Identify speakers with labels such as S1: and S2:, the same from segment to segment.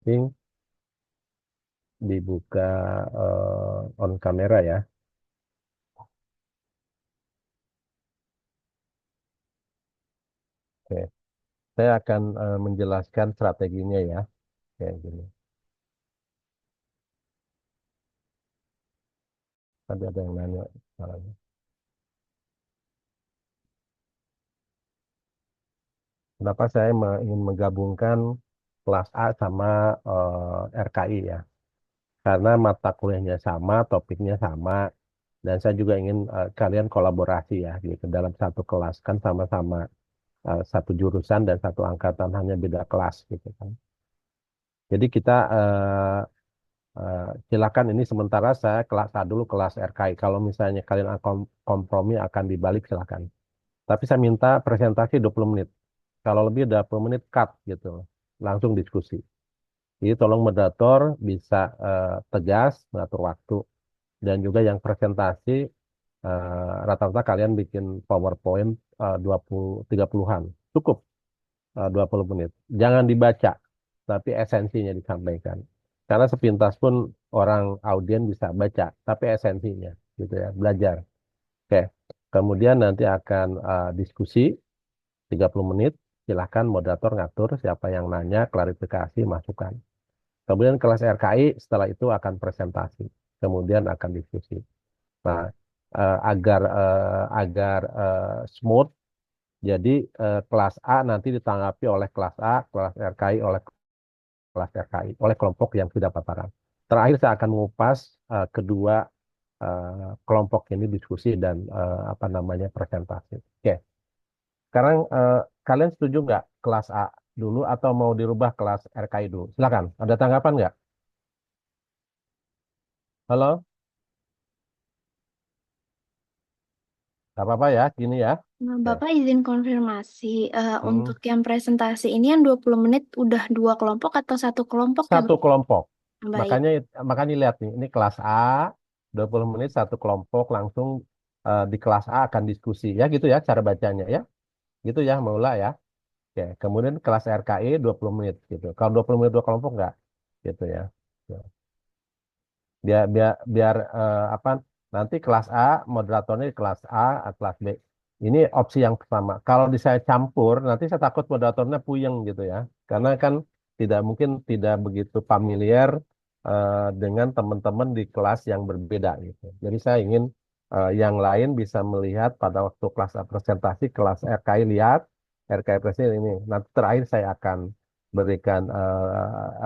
S1: masing-masing dibuka on kamera ya. Oke, saya akan menjelaskan strateginya ya. Kayak gini. Tadi ada yang nanya. Soalnya. Kenapa saya ingin menggabungkan kelas A sama RKI ya? Karena mata kuliahnya sama, topiknya sama, dan saya juga ingin kalian kolaborasi ya gitu dalam satu kelas kan sama-sama satu jurusan dan satu angkatan hanya beda kelas gitu kan. Jadi kita silakan ini sementara saya kelas A dulu kelas RKI. Kalau misalnya kalian akan kompromi akan dibalik silakan. Tapi saya minta presentasi 20 menit. Kalau lebih 20 menit cut gitu. Langsung diskusi. Jadi tolong moderator bisa tegas mengatur waktu dan juga yang presentasi rata-rata kalian bikin PowerPoint 20 30-an. Cukup 20 menit. Jangan dibaca, tapi esensinya disampaikan. Karena sepintas pun orang audien bisa baca, tapi esensinya gitu ya, belajar. Oke. Kemudian nanti akan diskusi 30 menit. Silahkan moderator ngatur siapa yang nanya, klarifikasi, masukan. Kemudian kelas RKI setelah itu akan presentasi. Kemudian akan diskusi. Nah, agar smooth, jadi kelas A nanti ditanggapi oleh kelas A, kelas RKI oleh kelas RKI, oleh kelompok yang sudah paparan. Terakhir saya akan mengupas kedua kelompok ini diskusi dan apa namanya presentasi. Oke, sekarang kalian setuju nggak kelas A dulu atau mau dirubah kelas RKI dulu? Silakan. Ada tanggapan nggak? Halo, nggak apa-apa ya, gini ya.
S2: Nah,
S1: Oke.
S2: Bapak izin konfirmasi,
S1: Hmm.
S2: untuk yang presentasi ini yang 20 menit udah dua kelompok atau satu kelompok ya,
S1: Satu
S2: Bapak?
S1: kelompok.
S2: Baik.
S1: Makanya makanya lihat nih, ini kelas A, 20 menit satu kelompok langsung di kelas A akan diskusi ya gitu ya cara bacanya ya. Gitu ya, Maula ya. Oke, kemudian kelas RKI 20 menit gitu. Kalau 20 menit dua kelompok enggak gitu ya. Ya. Biar apa nanti kelas A moderatornya di kelas A, kelas B. Ini opsi yang pertama. Kalau di saya campur, nanti saya takut moderatornya puyeng gitu ya. Karena kan tidak mungkin tidak begitu familiar dengan teman-teman di kelas yang berbeda gitu. Jadi saya ingin yang lain bisa melihat pada waktu kelas A presentasi, kelas RKI lihat, RKI presiden ini. Nanti terakhir saya akan berikan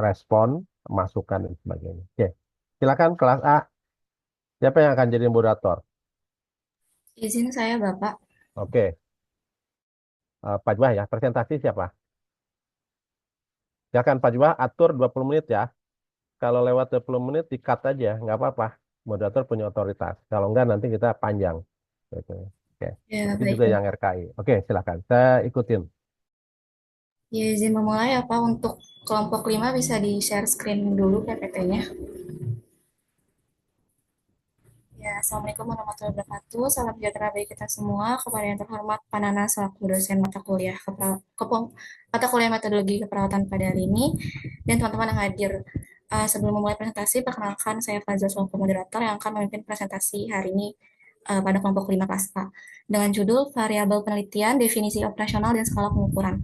S1: respon, masukan dan sebagainya. Oke. Silakan kelas A. Siapa yang akan jadi moderator?
S3: Izin saya, Bapak.
S1: Oke, Pak Juwah ya. Presentasi siapa? Silakan Pak Juwah atur 20 menit ya. Kalau lewat 20 menit di-cut aja, nggak apa-apa. Moderator punya otoritas. Kalau enggak nanti kita panjang. Gitu. Oke.
S3: Ya,
S1: Begitu
S3: baik,
S1: juga yang
S3: Bapak.
S1: RKI. Oke, silakan. Saya ikutin.
S3: Ya, izin memulai apa untuk kelompok 5 bisa di-share screen dulu PPT-nya. Ya, Assalamualaikum warahmatullahi wabarakatuh. Salam sejahtera bagi kita semua. Kepada yang terhormat Pak Nana selaku dosen mata kuliah mata kuliah metodologi keperawatan pada hari ini dan teman-teman yang hadir. Sebelum memulai presentasi, perkenalkan saya Fazal selaku moderator yang akan memimpin presentasi hari ini pada kelompok 5 kelas A dengan judul variabel penelitian, definisi operasional dan skala pengukuran.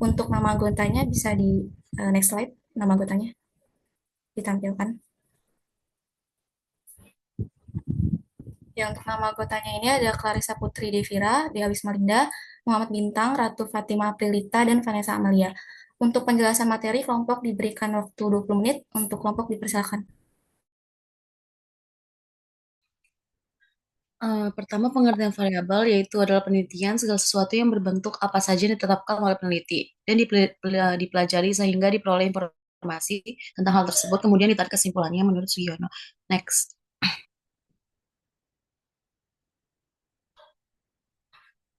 S3: Untuk nama anggotanya bisa di next slide, nama anggotanya ditampilkan. Yang untuk nama anggotanya ini ada Clarissa Putri Devira, Dea Wisma Linda, Muhammad Bintang, Ratu Fatima Prilita, dan Vanessa Amalia. Untuk penjelasan materi, kelompok diberikan waktu 20 menit, untuk kelompok dipersilakan.
S4: Pertama, pengertian variabel yaitu adalah penelitian segala sesuatu yang berbentuk apa saja yang ditetapkan oleh peneliti dan dipelajari sehingga diperoleh informasi tentang hal tersebut kemudian ditarik kesimpulannya menurut Sugiono. Next.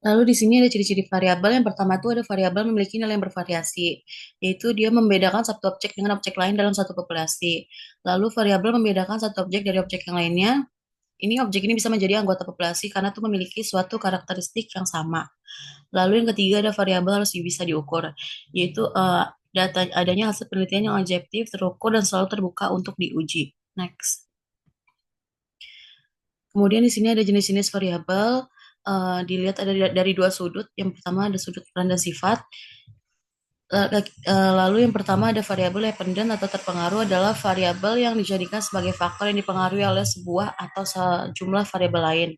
S4: Lalu di sini ada ciri-ciri variabel. Yang pertama itu ada variabel memiliki nilai yang bervariasi, yaitu dia membedakan satu objek dengan objek lain dalam satu populasi. Lalu variabel membedakan satu objek dari objek yang lainnya. Ini objek ini bisa menjadi anggota populasi karena itu memiliki suatu karakteristik yang sama. Lalu yang ketiga ada variabel harus bisa diukur, yaitu adanya hasil penelitian yang objektif, terukur, dan selalu terbuka untuk diuji. Next. Kemudian di sini ada jenis-jenis variabel, dilihat ada dari dua sudut. Yang pertama ada sudut peran dan sifat. Lalu yang pertama ada variabel dependen atau terpengaruh adalah variabel yang dijadikan sebagai faktor yang dipengaruhi oleh sebuah atau sejumlah variabel lain.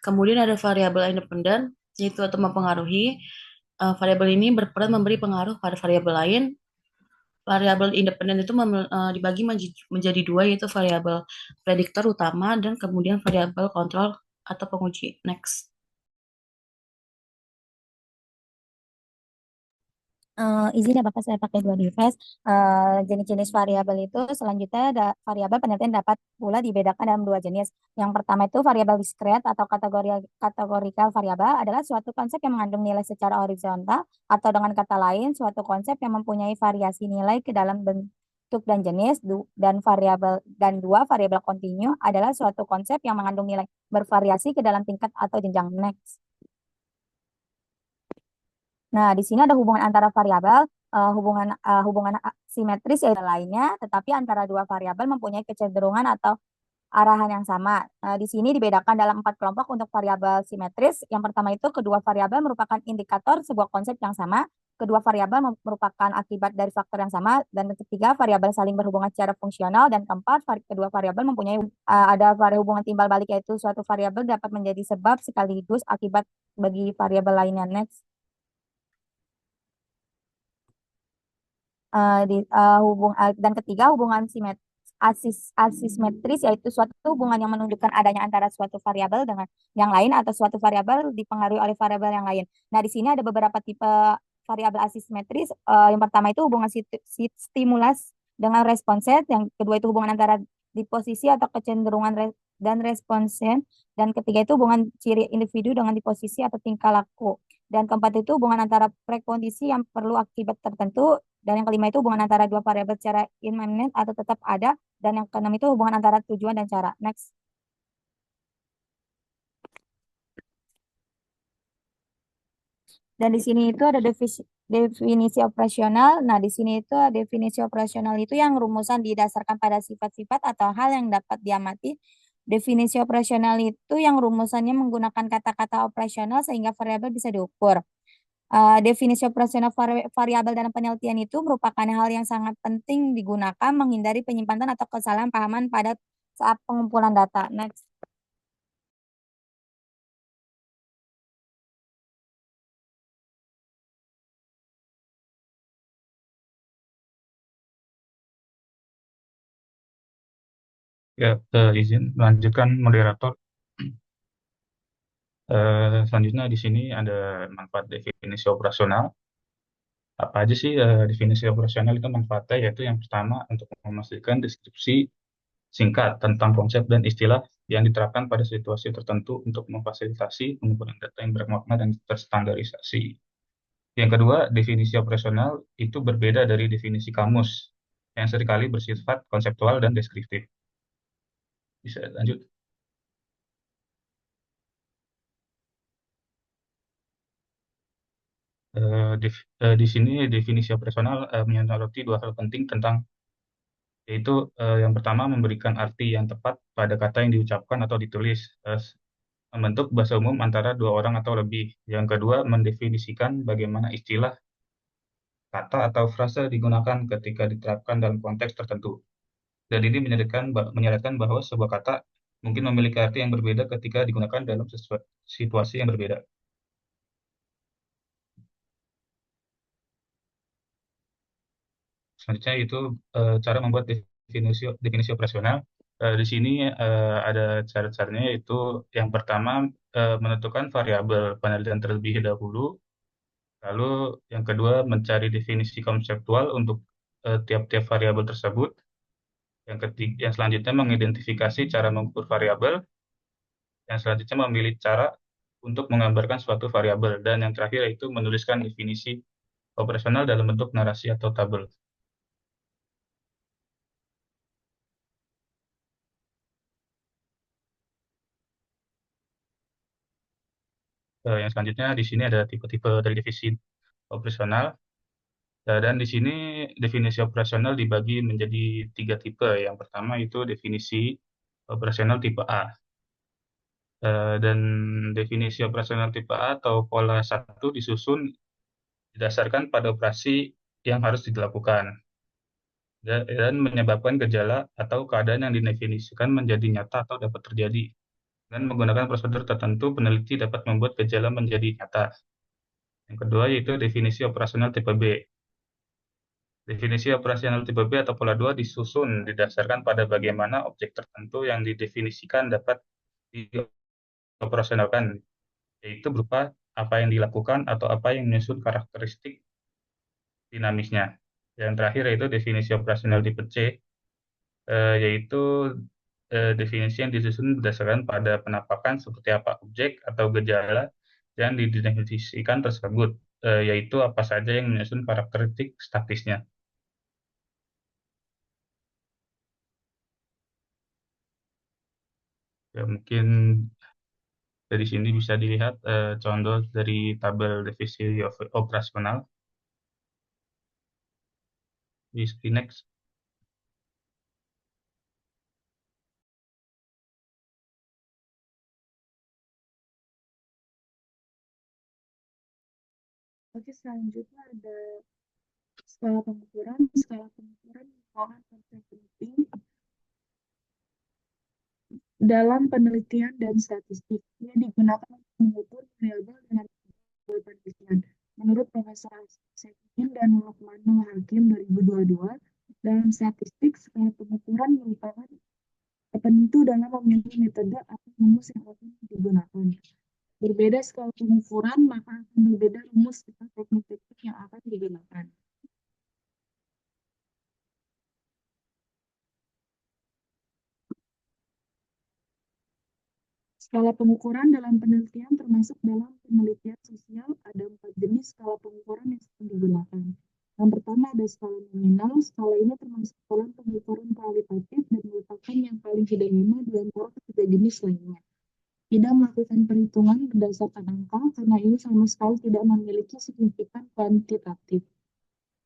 S4: Kemudian ada variabel independen, yaitu atau mempengaruhi. Variabel ini berperan memberi pengaruh pada variabel lain. Variabel independen itu dibagi menjadi dua, yaitu variabel prediktor utama dan kemudian variabel kontrol atau penguji. Next.
S5: Izin ya Bapak, saya pakai dua device. Jenis-jenis variabel itu selanjutnya ada variabel penelitian dapat pula dibedakan dalam dua jenis. Yang pertama itu variabel diskret atau kategorikal variabel adalah suatu konsep yang mengandung nilai secara horizontal atau dengan kata lain suatu konsep yang mempunyai variasi nilai ke dalam bentuk dan jenis dan dua variabel kontinu adalah suatu konsep yang mengandung nilai bervariasi ke dalam tingkat atau jenjang. Next. Nah, di sini ada hubungan antara variabel, hubungan simetris yaitu lainnya, tetapi antara dua variabel mempunyai kecenderungan atau arahan yang sama. Di sini dibedakan dalam 4 kelompok untuk variabel simetris. Yang pertama itu kedua variabel merupakan indikator sebuah konsep yang sama, kedua variabel merupakan akibat dari faktor yang sama, dan ketiga variabel saling berhubungan secara fungsional, dan keempat kedua variabel mempunyai ada hubungan timbal balik yaitu suatu variabel dapat menjadi sebab sekaligus akibat bagi variabel lainnya. Next. Dan ketiga hubungan asimetris yaitu suatu hubungan yang menunjukkan adanya antara suatu variabel dengan yang lain atau suatu variabel dipengaruhi oleh variabel yang lain. Nah, di sini ada beberapa tipe variabel asimetris. Yang pertama itu hubungan stimulus dengan responset, yang kedua itu hubungan antara disposisi atau kecenderungan dan responsen, dan ketiga itu hubungan ciri individu dengan disposisi atau tingkah laku. Dan keempat itu hubungan antara prekondisi yang perlu akibat tertentu. Dan yang kelima itu hubungan antara dua variabel secara immanent atau tetap ada. Dan yang keenam itu hubungan antara tujuan dan cara. Next. Dan di sini itu ada definisi operasional. Nah, di sini itu definisi operasional itu yang rumusan didasarkan pada sifat-sifat atau hal yang dapat diamati. Definisi operasional itu yang rumusannya menggunakan kata-kata operasional sehingga variabel bisa diukur. Definisi operasional variabel dalam penelitian itu merupakan hal yang sangat penting digunakan menghindari penyimpanan atau kesalahan pahaman pada saat pengumpulan data. Next.
S6: Ya, izin melanjutkan moderator. Selanjutnya di sini ada manfaat definisi operasional. Apa aja sih definisi operasional itu manfaatnya? Yaitu yang pertama untuk memastikan deskripsi singkat tentang konsep dan istilah yang diterapkan pada situasi tertentu untuk memfasilitasi pengumpulan data yang bermakna dan terstandarisasi. Yang kedua, definisi operasional itu berbeda dari definisi kamus yang seringkali bersifat konseptual dan deskriptif. Bisa lanjut. Di sini definisi operasional menyoroti dua hal penting tentang, yaitu yang pertama memberikan arti yang tepat pada kata yang diucapkan atau ditulis, membentuk bahasa umum antara dua orang atau lebih. Yang kedua mendefinisikan bagaimana istilah, kata atau frase digunakan ketika diterapkan dalam konteks tertentu. Dan ini menyarankan bahwa sebuah kata mungkin memiliki arti yang berbeda ketika digunakan dalam situasi yang berbeda. Selanjutnya itu cara membuat definisi operasional. Di sini ada cara-caranya, yaitu yang pertama menentukan variabel penelitian terlebih dahulu, lalu yang kedua mencari definisi konseptual untuk tiap-tiap variabel tersebut, yang selanjutnya mengidentifikasi cara mengukur variabel, yang selanjutnya memilih cara untuk menggambarkan suatu variabel, dan yang terakhir yaitu menuliskan definisi operasional dalam bentuk narasi atau tabel. Yang selanjutnya di sini ada tipe-tipe dari definisi operasional. Dan di sini definisi operasional dibagi menjadi 3 tipe. Yang pertama itu definisi operasional tipe A. Dan definisi operasional tipe A atau pola 1 disusun didasarkan pada operasi yang harus dilakukan dan menyebabkan gejala atau keadaan yang didefinisikan menjadi nyata atau dapat terjadi. Dan menggunakan prosedur tertentu, peneliti dapat membuat gejala menjadi nyata. Yang kedua yaitu definisi operasional tipe B. Definisi operasional tipe B atau pola 2 disusun didasarkan pada bagaimana objek tertentu yang didefinisikan dapat dioperasionalkan, yaitu berupa apa yang dilakukan atau apa yang menyusun karakteristik dinamisnya. Yang terakhir yaitu definisi operasional tipe C, yaitu definisi yang disusun berdasarkan pada penampakan seperti apa objek atau gejala yang didefinisikan tersebut, yaitu apa saja yang menyusun karakteristik statisnya. Ya, mungkin dari sini bisa dilihat contoh dari tabel definisi operasional di screen next.
S7: Oke, selanjutnya ada skala pengukuran. Skala pengukuran merupakan konsep penting dalam penelitian dan statistik. Ia digunakan untuk mengukur variabel dengan penelitian. Menurut Profesor Saifuddin dan Lukmanul Hakim 2022, dalam statistik, skala pengukuran merupakan penentu dalam memilih metode atau rumus yang akan digunakan. Berbeda skala pengukuran, maka akan berbeda rumus atau teknik-teknik yang akan digunakan. Skala pengukuran dalam penelitian termasuk dalam penelitian sosial. Ada 4 jenis skala pengukuran yang sering digunakan. Yang pertama ada skala nominal. Skala ini termasuk dalam pengukuran kualitatif dan merupakan yang paling sederhana di antara ketiga jenis lainnya. Tidak melakukan perhitungan berdasarkan angka karena ini sama sekali tidak memiliki signifikan kuantitatif.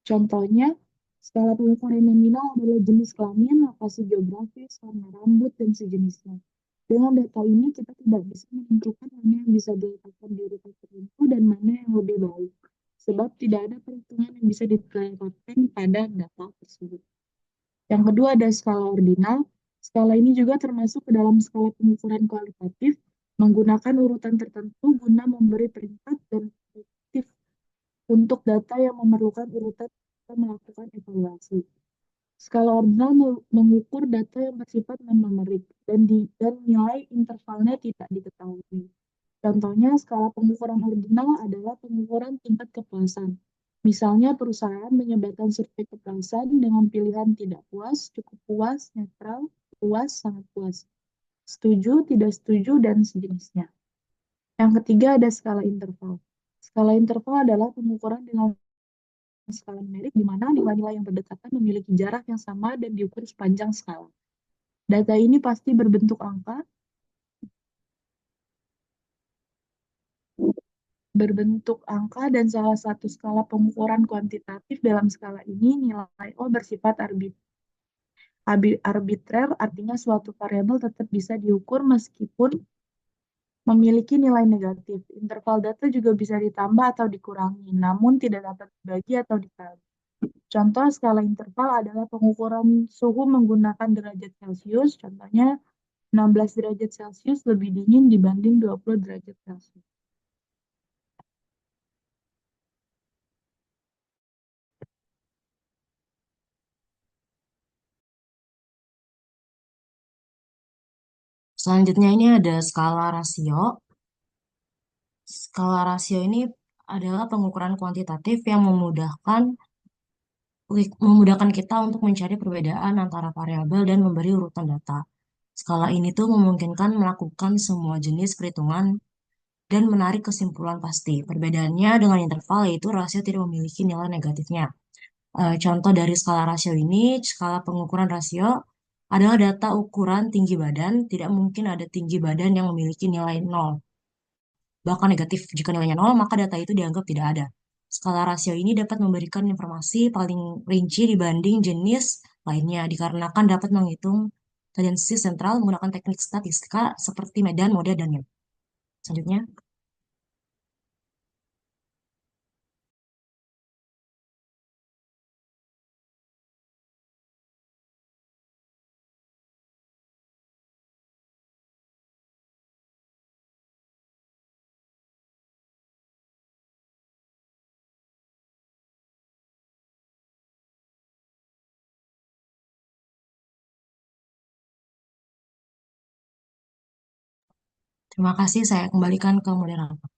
S7: Contohnya, skala pengukuran nominal adalah jenis kelamin, lokasi geografis, warna rambut, dan sejenisnya. Dengan data ini, kita tidak bisa menentukan mana yang bisa diletakkan di urutan tertentu dan mana yang lebih baik, sebab tidak ada perhitungan yang bisa diterapkan pada data tersebut. Yang kedua ada skala ordinal. Skala ini juga termasuk ke dalam skala pengukuran kualitatif, menggunakan urutan tertentu guna memberi peringkat dan prediktif untuk data yang memerlukan urutan dan melakukan evaluasi. Skala ordinal mengukur data yang bersifat non-numerik dan nilai intervalnya tidak diketahui. Contohnya, skala pengukuran ordinal adalah pengukuran tingkat kepuasan. Misalnya, perusahaan menyebarkan survei kepuasan dengan pilihan tidak puas, cukup puas, netral, puas, sangat puas, setuju, tidak setuju, dan sejenisnya. Yang ketiga ada skala interval. Skala interval adalah pengukuran dengan skala numerik di mana nilai-nilai yang berdekatan memiliki jarak yang sama dan diukur sepanjang skala. Data ini pasti berbentuk angka, dan salah satu skala pengukuran kuantitatif dalam skala ini nilai O bersifat arbitrer, artinya suatu variabel tetap bisa diukur meskipun memiliki nilai negatif. Interval data juga bisa ditambah atau dikurangi, namun tidak dapat dibagi atau dikali. Contoh skala interval adalah pengukuran suhu menggunakan derajat Celcius, contohnya 16 derajat Celcius lebih dingin dibanding 20 derajat Celcius.
S4: Selanjutnya ini ada skala rasio. Skala rasio ini adalah pengukuran kuantitatif yang memudahkan kita untuk mencari perbedaan antara variabel dan memberi urutan data. Skala ini tuh memungkinkan melakukan semua jenis perhitungan dan menarik kesimpulan pasti. Perbedaannya dengan interval yaitu rasio tidak memiliki nilai negatifnya. Contoh dari skala rasio ini, skala pengukuran rasio adalah data ukuran tinggi badan. Tidak mungkin ada tinggi badan yang memiliki nilai 0. Bahkan negatif, jika nilainya 0, maka data itu dianggap tidak ada.
S8: Skala rasio ini dapat memberikan informasi paling rinci dibanding jenis lainnya, dikarenakan dapat menghitung tendensi sentral menggunakan teknik statistika seperti medan, mode, dan nilai. Selanjutnya, terima kasih, saya kembalikan ke moderator.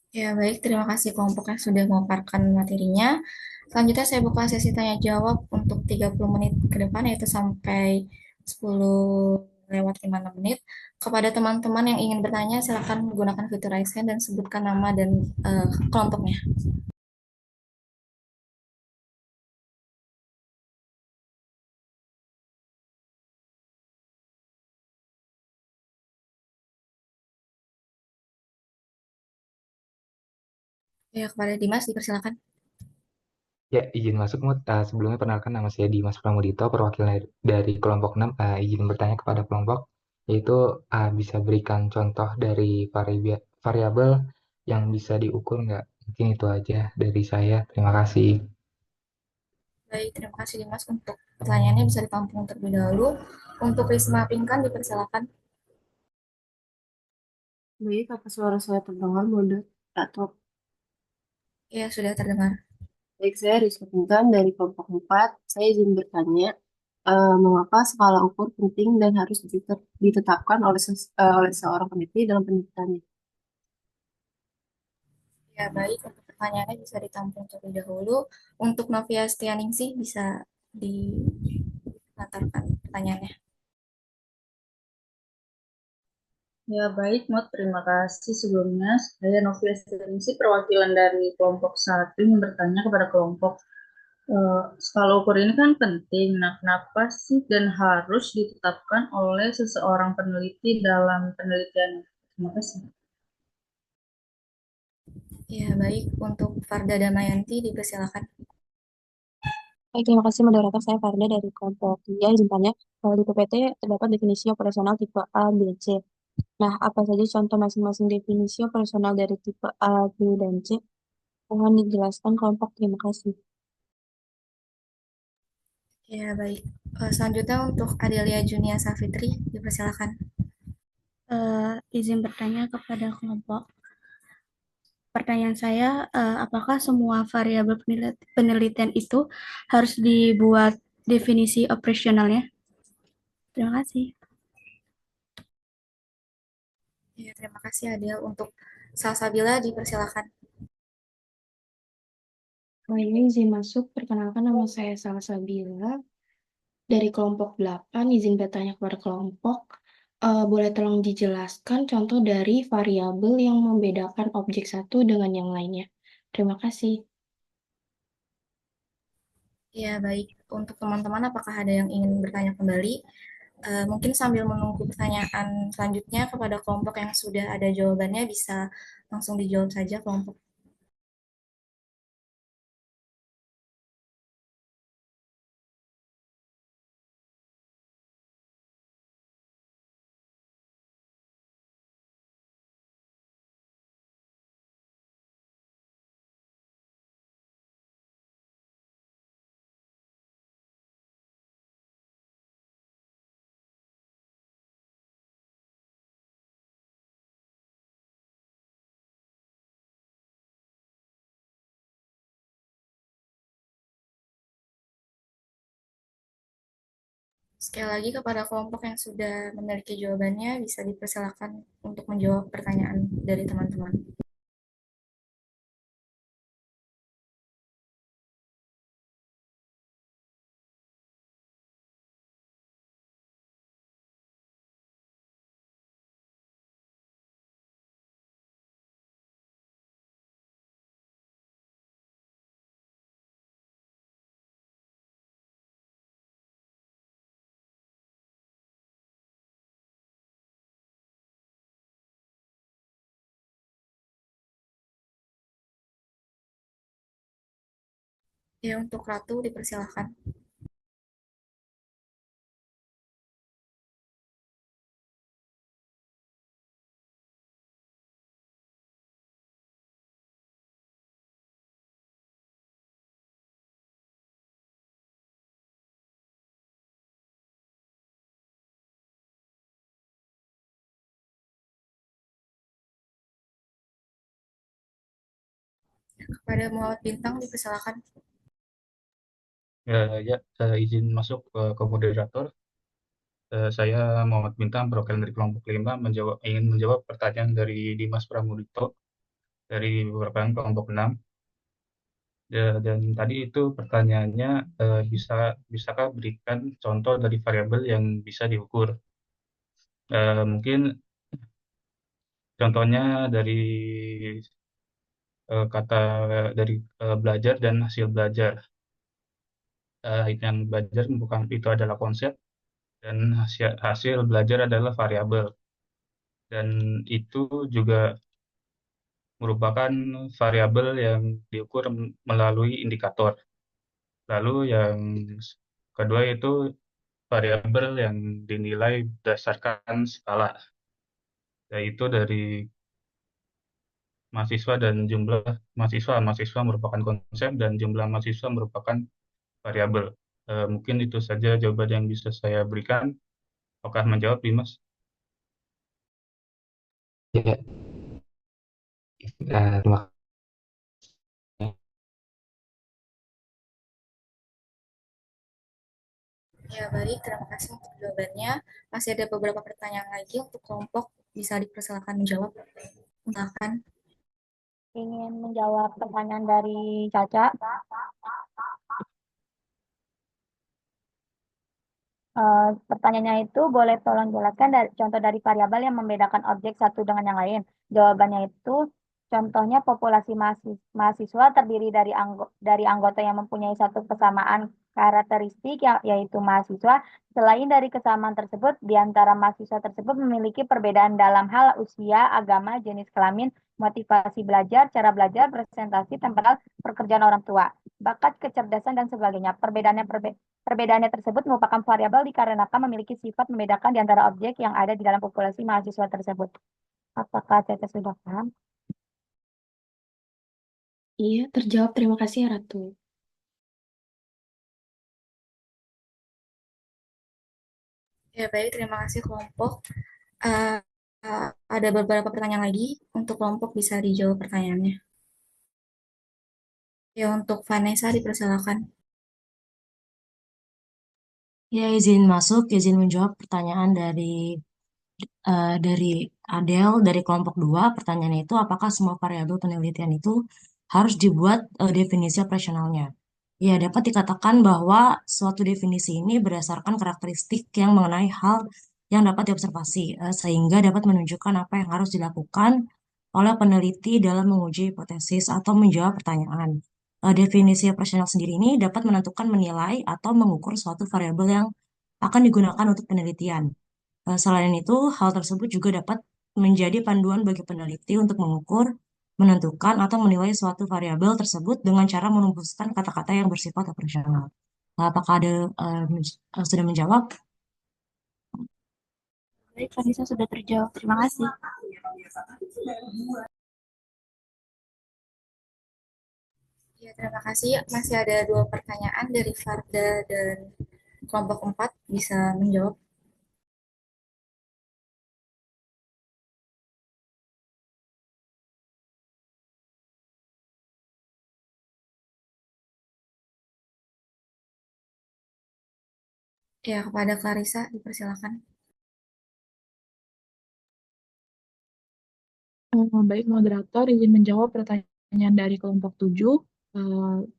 S3: Ya, baik. Terima kasih kelompok yang sudah memaparkan materinya. Selanjutnya saya buka sesi tanya jawab untuk 30 menit ke depan, yaitu sampai 10 lewat 56 menit. Kepada teman-teman yang ingin bertanya, silakan menggunakan fitur raise hand dan sebutkan nama dan kelompoknya. Ya, kepada Dimas, dipersilakan.
S9: Ya, izin masuk, Mut. Sebelumnya perkenalkan nama saya Dimas Pramudito, perwakilan dari kelompok 6. Izin bertanya kepada kelompok, yaitu bisa berikan contoh dari variabel yang bisa diukur nggak? Mungkin itu aja dari saya. Terima kasih.
S3: Baik, terima kasih Dimas. Untuk pertanyaannya bisa ditampung terlebih dahulu. Untuk Risma Pingkan, dipersilakan.
S4: Baik, apa suara saya terdengar, moderator?
S3: Ya, sudah terdengar.
S4: Baik, saya Rizky Pinkan dari kelompok 4. Saya izin bertanya, mengapa skala ukur penting dan harus ditetapkan oleh seorang peneliti dalam penelitiannya?
S3: Ya, baik. Untuk pertanyaannya bisa ditampung terlebih dahulu. Untuk Novia Stianingsih, bisa dilatarkan pertanyaannya.
S10: Ya, baik, Mod. Terima kasih sebelumnya. Saya Novia Stensi, perwakilan dari kelompok 1 yang bertanya kepada kelompok. Skala ukur ini kan penting. Nah, kenapa sih dan harus ditetapkan oleh seseorang peneliti dalam penelitian? Terima kasih.
S3: Ya, baik. Untuk Farda Damayanti, dipersilakan.
S11: Baik, terima kasih moderator. Saya Farda dari kelompok 3. Izin tanya, kalau di PPT terdapat definisi operasional tipe A, B, C. Nah, apa saja contoh masing-masing definisi operasional dari tipe A, B, dan C? Mohon dijelaskan kelompok. Terima kasih.
S3: Ya, baik. Selanjutnya untuk Adelia Junia Safitri, dipersilakan.
S2: Izin bertanya kepada kelompok. Pertanyaan saya, apakah semua variabel penelitian itu harus dibuat definisi operasionalnya? Terima kasih.
S3: Ya, terima kasih Adel. Untuk Salsabila, dipersilakan.
S11: Ini izin masuk. Perkenalkan, nama saya Salsabila dari kelompok 8. Izin bertanya kepada kelompok. Boleh tolong dijelaskan contoh dari variabel yang membedakan objek satu dengan yang lainnya? Terima kasih.
S3: Ya, baik. Untuk teman-teman, apakah ada yang ingin bertanya kembali? Mungkin sambil menunggu pertanyaan selanjutnya kepada kelompok yang sudah ada jawabannya, bisa langsung dijawab saja kelompok. Sekali lagi kepada kelompok yang sudah memiliki jawabannya, bisa dipersilakan untuk menjawab pertanyaan dari teman-teman. Ya, untuk Ratu dipersilahkan. Kepada Muhammad Bintang dipersilahkan.
S6: Ya, izin masuk ke moderator. Saya Muhammad Bintang, perwakilan dari kelompok 5, ingin menjawab pertanyaan dari Dimas Pramudito dari beberapa kelompok 6. Dan tadi itu pertanyaannya, bisakah berikan contoh dari variabel yang bisa diukur? Mungkin contohnya dari kata dari belajar dan hasil belajar. Yang belajar bukan itu adalah konsep, dan hasil belajar adalah variabel. Dan itu juga merupakan variabel yang diukur melalui indikator. Lalu yang kedua itu variabel yang dinilai berdasarkan skala, yaitu dari mahasiswa dan jumlah mahasiswa. Mahasiswa merupakan konsep dan jumlah mahasiswa merupakan variabel. Mungkin itu saja jawaban yang bisa saya berikan. Apakah menjawab, Dimas?
S9: Ya, terima kasih.
S3: Ya, baik. Terima kasih untuk jawabannya. Masih ada beberapa pertanyaan lagi untuk kelompok. Bisa dipersilakan menjawab. Silakan.
S5: Ingin menjawab pertanyaan dari Caca. Pertanyaannya itu boleh tolong jelaskan contoh dari variabel yang membedakan objek satu dengan yang lain. Jawabannya itu contohnya populasi mahasiswa terdiri dari anggota yang mempunyai satu kesamaan karakteristik yaitu mahasiswa. Selain dari kesamaan tersebut, di antara mahasiswa tersebut memiliki perbedaan dalam hal usia, agama, jenis kelamin, motivasi belajar, cara belajar, presentasi, temperal, pekerjaan orang tua, bakat, kecerdasan, dan sebagainya. Perbedaannya tersebut merupakan variabel dikarenakan memiliki sifat membedakan di antara objek yang ada di dalam populasi mahasiswa tersebut. Apakah Caca sudah paham?
S2: Iya, terjawab. Terima kasih ya, Ratu.
S3: Ya, baik. Terima kasih kelompok. Eh, ada beberapa pertanyaan lagi. Untuk kelompok bisa dijawab pertanyaannya. Ya, untuk Vanessa dipersilakan.
S8: Ya, izin masuk, izin menjawab pertanyaan dari Adele dari kelompok 2. Pertanyaannya itu, apakah semua variabel penelitian itu harus dibuat definisi operasionalnya? Ya, dapat dikatakan bahwa suatu definisi ini berdasarkan karakteristik yang mengenai hal yang dapat diobservasi, sehingga dapat menunjukkan apa yang harus dilakukan oleh peneliti dalam menguji hipotesis atau menjawab pertanyaan. Definisi operasional sendiri ini dapat menentukan, menilai, atau mengukur suatu variabel yang akan digunakan untuk penelitian. Selain itu, hal tersebut juga dapat menjadi panduan bagi peneliti untuk mengukur, menentukan, atau menilai suatu variabel tersebut dengan cara merumuskan kata-kata yang bersifat operasional. Apakah ada sudah menjawab?
S2: Baik, Vanessa sudah terjawab. Terima kasih.
S3: Ya, terima kasih. Masih ada 2 pertanyaan dari Farda dan kelompok 4. Bisa menjawab. Ya, kepada Clarissa dipersilakan.
S7: Baik, moderator, izin menjawab pertanyaan dari kelompok 7.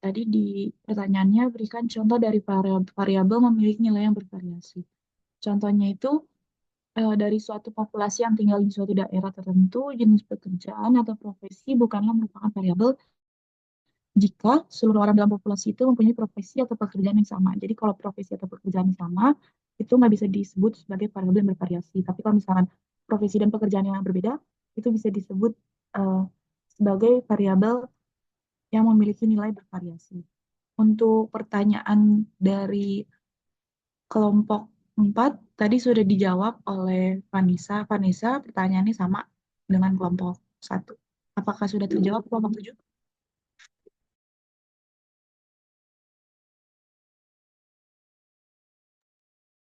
S7: Tadi di pertanyaannya berikan contoh dari variabel memiliki nilai yang bervariasi. Contohnya itu dari suatu populasi yang tinggal di suatu daerah tertentu, jenis pekerjaan atau profesi bukanlah merupakan variabel jika seluruh orang dalam populasi itu mempunyai profesi atau pekerjaan yang sama. Jadi kalau profesi atau pekerjaan yang sama, itu nggak bisa disebut sebagai variabel yang bervariasi. Tapi kalau misalkan profesi dan pekerjaan yang berbeda, itu bisa disebut sebagai variabel yang memiliki nilai bervariasi. Untuk pertanyaan dari kelompok 4 tadi sudah dijawab oleh Vanessa. Vanessa, pertanyaannya sama dengan kelompok 1. Apakah sudah terjawab kelompok 7?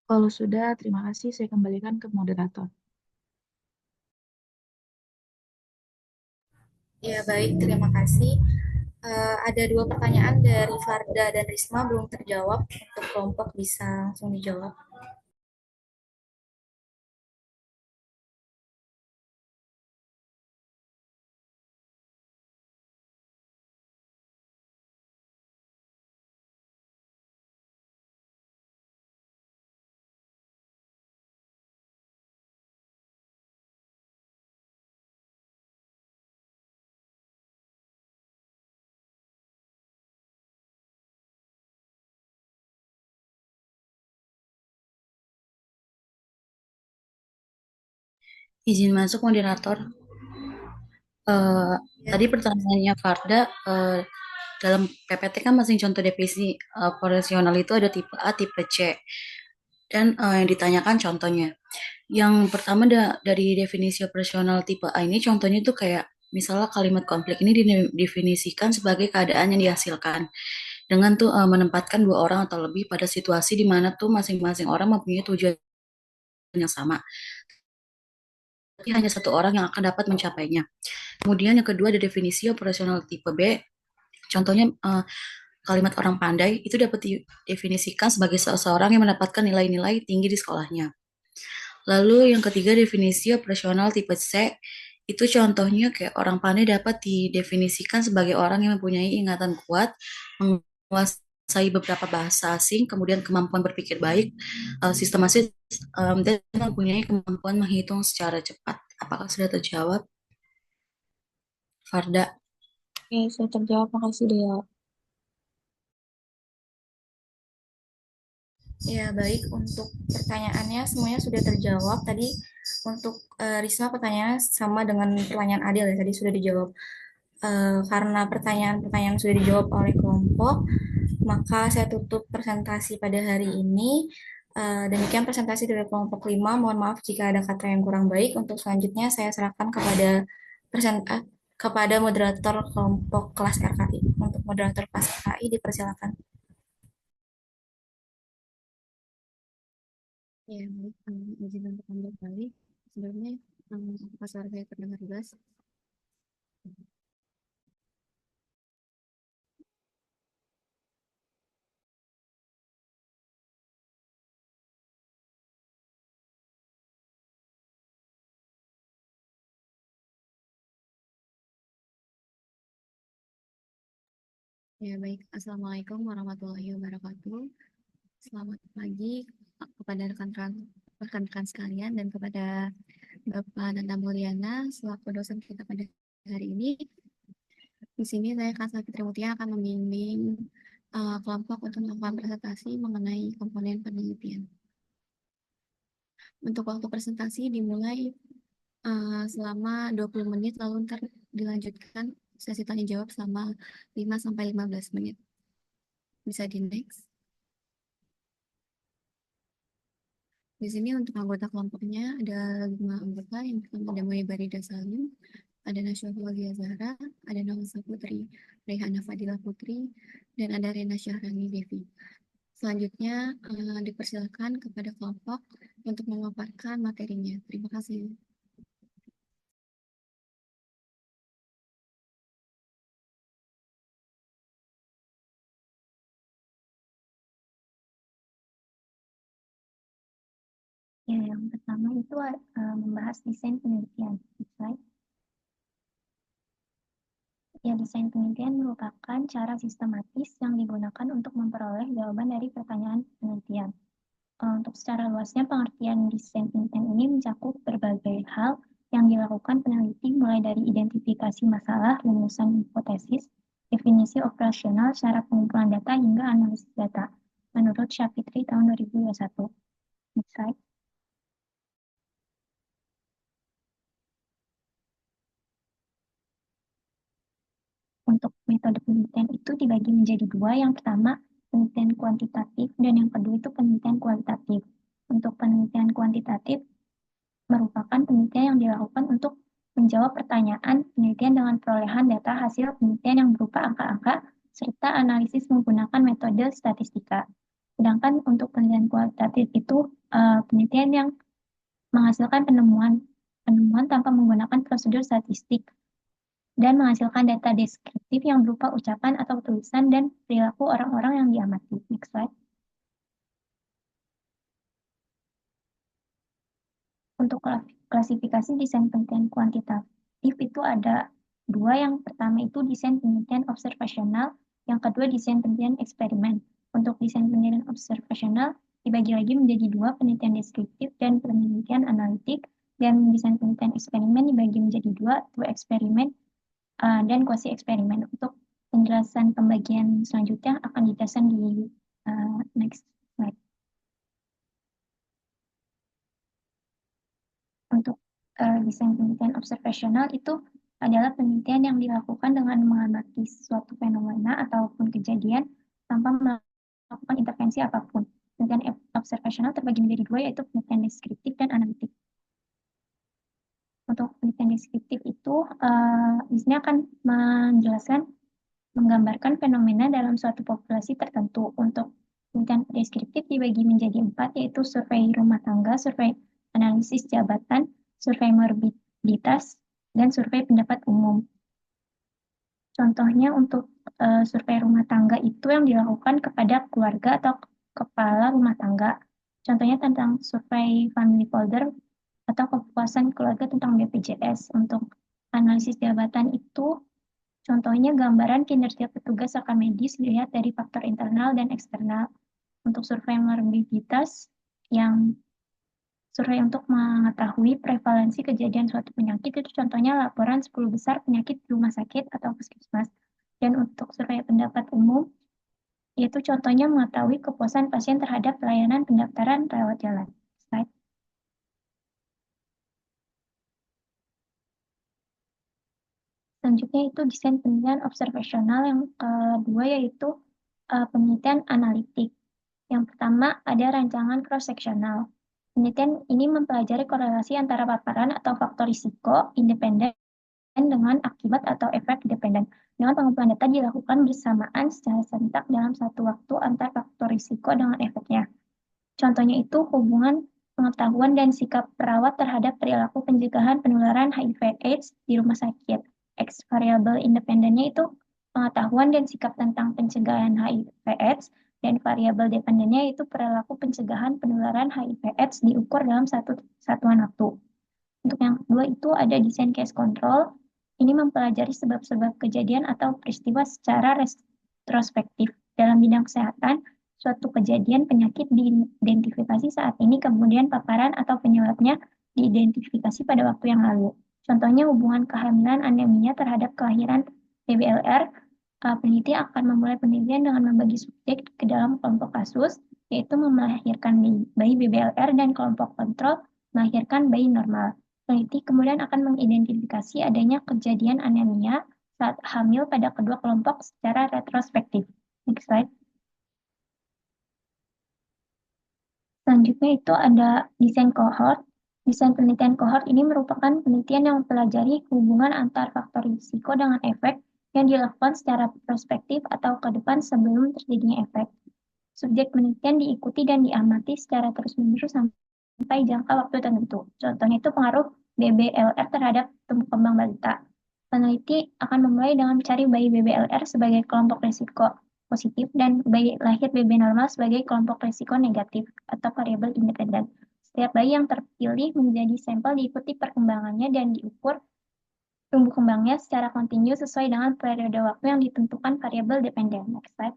S7: Kalau sudah, terima kasih. Saya kembalikan ke moderator.
S3: Ya, baik, terima kasih. Ada dua pertanyaan dari Farda dan Risma belum terjawab. Untuk kelompok bisa langsung dijawab.
S4: Izin masuk moderator. Tadi pertanyaannya Farda, dalam PPT kan masing contoh definisi operasional itu ada tipe A, tipe C. Dan yang ditanyakan contohnya. Yang pertama dari definisi operasional tipe A ini contohnya tuh kayak misalnya kalimat konflik ini didefinisikan sebagai keadaan yang dihasilkan dengan tuh menempatkan dua orang atau lebih pada situasi di mana tuh masing-masing orang mempunyai tujuan yang sama. Tapi hanya satu orang yang akan dapat mencapainya. Kemudian yang kedua ada definisi operasional tipe B. Contohnya kalimat orang pandai itu dapat didefinisikan sebagai seseorang yang mendapatkan nilai-nilai tinggi di sekolahnya. Lalu yang ketiga definisi operasional tipe C itu contohnya kayak orang pandai dapat didefinisikan sebagai orang yang mempunyai ingatan kuat, menguasai beberapa bahasa asing, kemudian kemampuan berpikir baik, sistematis, dan mempunyai kemampuan menghitung secara cepat. Apakah sudah terjawab, Farda?
S11: Oke, sudah terjawab. Makasih, Dea.
S3: Ya, baik. Untuk pertanyaannya semuanya sudah terjawab. Tadi untuk Risma pertanyaannya sama dengan pertanyaan Adil ya, tadi sudah dijawab. Karena pertanyaan-pertanyaan sudah dijawab oleh kelompok, maka saya tutup presentasi pada hari ini. Demikian presentasi dari kelompok 5. Mohon maaf jika ada kata yang kurang baik. Untuk selanjutnya saya serahkan kepada moderator kelompok kelas RKI. Untuk moderator kelas RKI dipersilakan.
S2: Ya, baik. Izin untuk ambil balik. Sebelumnya, apakah suara saya terdengar jelas? Ya, baik. Assalamualaikum warahmatullahi wabarakatuh. Selamat pagi kepada rekan-rekan sekalian dan kepada Bapak Nanda Mulyana selaku dosen kita pada hari ini. Di sini saya Kak Fitri Mutia akan membimbing kelompok untuk melakukan presentasi mengenai komponen penelitian. Untuk waktu presentasi dimulai selama 20 menit, lalu ntar dilanjutkan sesi tanya jawab selama 5-15 menit. Bisa di next. Di sini untuk anggota kelompoknya ada 5 anggota. Yang pertama ada Moya Barida Salim, ada Nasya Fauzia Zahra, ada Nawasa Putri, Rehana Fadilah Putri, dan ada Rena Syahrani Devi. Selanjutnya dipersilakan kepada kelompok untuk memaparkan materinya. Terima kasih.
S12: Ya, yang pertama itu membahas desain penelitian. Slide. Ya, desain penelitian merupakan cara sistematis yang digunakan untuk memperoleh jawaban dari pertanyaan penelitian. Untuk secara luasnya, pengertian desain penelitian ini mencakup berbagai hal yang dilakukan peneliti, mulai dari identifikasi masalah, rumusan hipotesis, definisi operasional, cara pengumpulan data, hingga analisis data, menurut Syafitri tahun 2021. Next slide. Untuk metode penelitian itu dibagi menjadi dua. Yang pertama, penelitian kuantitatif, dan yang kedua itu penelitian kualitatif. Untuk penelitian kuantitatif merupakan penelitian yang dilakukan untuk menjawab pertanyaan penelitian dengan perolehan data hasil penelitian yang berupa angka-angka serta analisis menggunakan metode statistika. Sedangkan untuk penelitian kualitatif itu penelitian yang menghasilkan penemuan tanpa menggunakan prosedur statistik dan menghasilkan data deskriptif yang berupa ucapan atau tulisan dan perilaku orang-orang yang diamati. Next slide. Untuk klasifikasi desain penelitian kuantitatif itu ada dua. Yang pertama itu desain penelitian observasional, yang kedua desain penelitian eksperimen. Untuk desain penelitian observasional dibagi lagi menjadi dua, penelitian deskriptif dan penelitian analitik, dan desain penelitian eksperimen dibagi menjadi dua, itu eksperimen dan kuasi eksperimen. Untuk penjelasan pembagian selanjutnya akan dijelaskan di next slide. Untuk desain penelitian observasional itu adalah penelitian yang dilakukan dengan mengamati suatu fenomena ataupun kejadian tanpa melakukan intervensi apapun. Penelitian observasional terbagi menjadi dua, yaitu penelitian deskriptif dan analitik. Untuk penelitian deskriptif itu di sini akan menggambarkan fenomena dalam suatu populasi tertentu. Untuk penelitian deskriptif dibagi menjadi 4, yaitu survei rumah tangga, survei analisis jabatan, survei morbiditas, dan survei pendapat umum. Contohnya untuk survei rumah tangga itu yang dilakukan kepada keluarga atau kepala rumah tangga. Contohnya tentang survei family folder atau kepuasan keluarga tentang BPJS. Untuk analisis jabatan itu contohnya gambaran kinerja petugas serta medis dilihat dari faktor internal dan eksternal. Untuk survei morbiditas yang survei untuk mengetahui prevalensi kejadian suatu penyakit itu contohnya laporan 10 besar penyakit di rumah sakit atau puskesmas. Dan untuk survei pendapat umum yaitu contohnya mengetahui kepuasan pasien terhadap pelayanan pendaftaran rawat jalan. Slide. Selanjutnya itu desain penelitian observasional. Yang kedua yaitu penelitian analitik. Yang pertama ada rancangan cross-sectional. Penelitian ini mempelajari korelasi antara paparan atau faktor risiko independen dengan akibat atau efek dependen. Dengan pengumpulan data dilakukan bersamaan secara serentak dalam satu waktu antar faktor risiko dengan efeknya. Contohnya itu hubungan pengetahuan dan sikap perawat terhadap perilaku pencegahan penularan HIV/AIDS di rumah sakit. X variabel independennya itu pengetahuan dan sikap tentang pencegahan HIV/AIDS, dan variabel dependennya itu perilaku pencegahan penularan HIV/AIDS diukur dalam satu satuan waktu. Untuk yang kedua itu ada desain case control. Ini mempelajari sebab-sebab kejadian atau peristiwa secara retrospektif. Dalam bidang kesehatan, suatu kejadian penyakit diidentifikasi saat ini, kemudian paparan atau penyebabnya diidentifikasi pada waktu yang lalu. Contohnya hubungan kehamilan anemia terhadap kelahiran BBLR. Peneliti akan memulai penelitian dengan membagi subjek ke dalam kelompok kasus, yaitu melahirkan bayi BBLR, dan kelompok kontrol melahirkan bayi normal. Peneliti kemudian akan mengidentifikasi adanya kejadian anemia saat hamil pada kedua kelompok secara retrospektif. Next slide. Selanjutnya itu ada desain kohort. Desain penelitian kohort ini merupakan penelitian yang mempelajari hubungan antar faktor risiko dengan efek yang dilakukan secara prospektif atau ke depan sebelum terjadinya efek. Subjek penelitian diikuti dan diamati secara terus-menerus sampai jangka waktu tertentu. Contohnya itu pengaruh BBLR terhadap tumbuh kembang balita. Peneliti akan memulai dengan mencari bayi BBLR sebagai kelompok risiko positif dan bayi lahir BB normal sebagai kelompok risiko negatif atau variabel independen. Setiap bayi yang terpilih menjadi sampel diikuti perkembangannya dan diukur tumbuh kembangnya secara kontinu sesuai dengan periode waktu yang ditentukan variabel dependen. Next slide.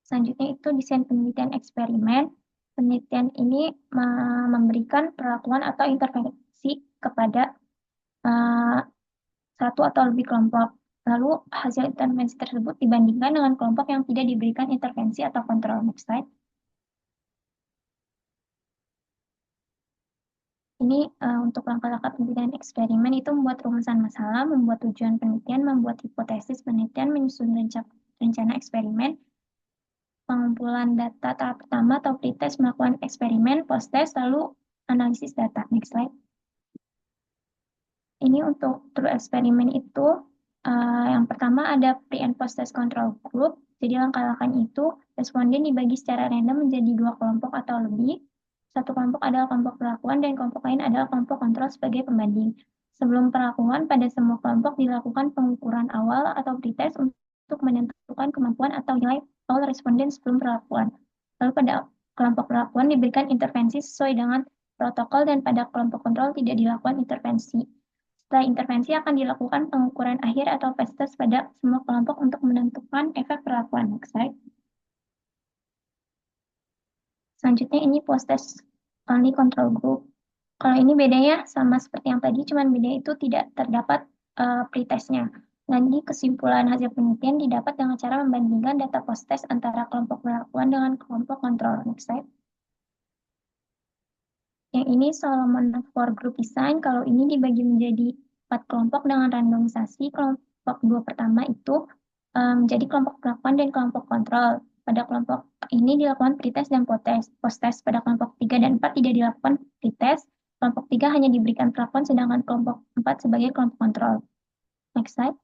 S12: Selanjutnya itu desain penelitian eksperimen. Penelitian ini memberikan perlakuan atau intervensi kepada satu atau lebih kelompok. Lalu hasil intervensi tersebut dibandingkan dengan kelompok yang tidak diberikan intervensi atau kontrol. Next slide. sini untuk langkah-langkah penelitian eksperimen itu membuat rumusan masalah, membuat tujuan penelitian, membuat hipotesis penelitian, menyusun rencana eksperimen, pengumpulan data tahap pertama atau pretest, melakukan eksperimen, post-test, lalu analisis data. Next slide. Ini untuk true eksperimen itu yang pertama ada pre and post test control group. Jadi langkah-langkahnya itu responden dibagi secara random menjadi 2 kelompok atau lebih. Satu kelompok adalah kelompok perlakuan dan kelompok lain adalah kelompok kontrol sebagai pembanding. Sebelum perlakuan, pada semua kelompok dilakukan pengukuran awal atau pretest untuk menentukan kemampuan atau nilai all responden sebelum perlakuan. Lalu pada kelompok perlakuan diberikan intervensi sesuai dengan protokol dan pada kelompok kontrol tidak dilakukan intervensi. Setelah intervensi akan dilakukan pengukuran akhir atau fast test pada semua kelompok untuk menentukan efek perlakuan. Next slide. Selanjutnya ini post test only control group. Kalau ini bedanya sama seperti yang tadi, cuman beda itu tidak terdapat pretestnya. Nanti kesimpulan hasil penelitian didapat dengan cara membandingkan data post test antara kelompok perlakuan dengan kelompok kontrol. Next slide. Yang ini Solomon for Group Design, kalau ini dibagi menjadi 4 kelompok dengan randomisasi. Kelompok 2 pertama itu menjadi kelompok perlakuan dan kelompok kontrol. Pada kelompok ini dilakukan pretest dan post-test. Pada kelompok 3 dan 4 tidak dilakukan pretest. Kelompok 3 hanya diberikan perlakuan, sedangkan kelompok 4 sebagai kelompok kontrol. Next slide.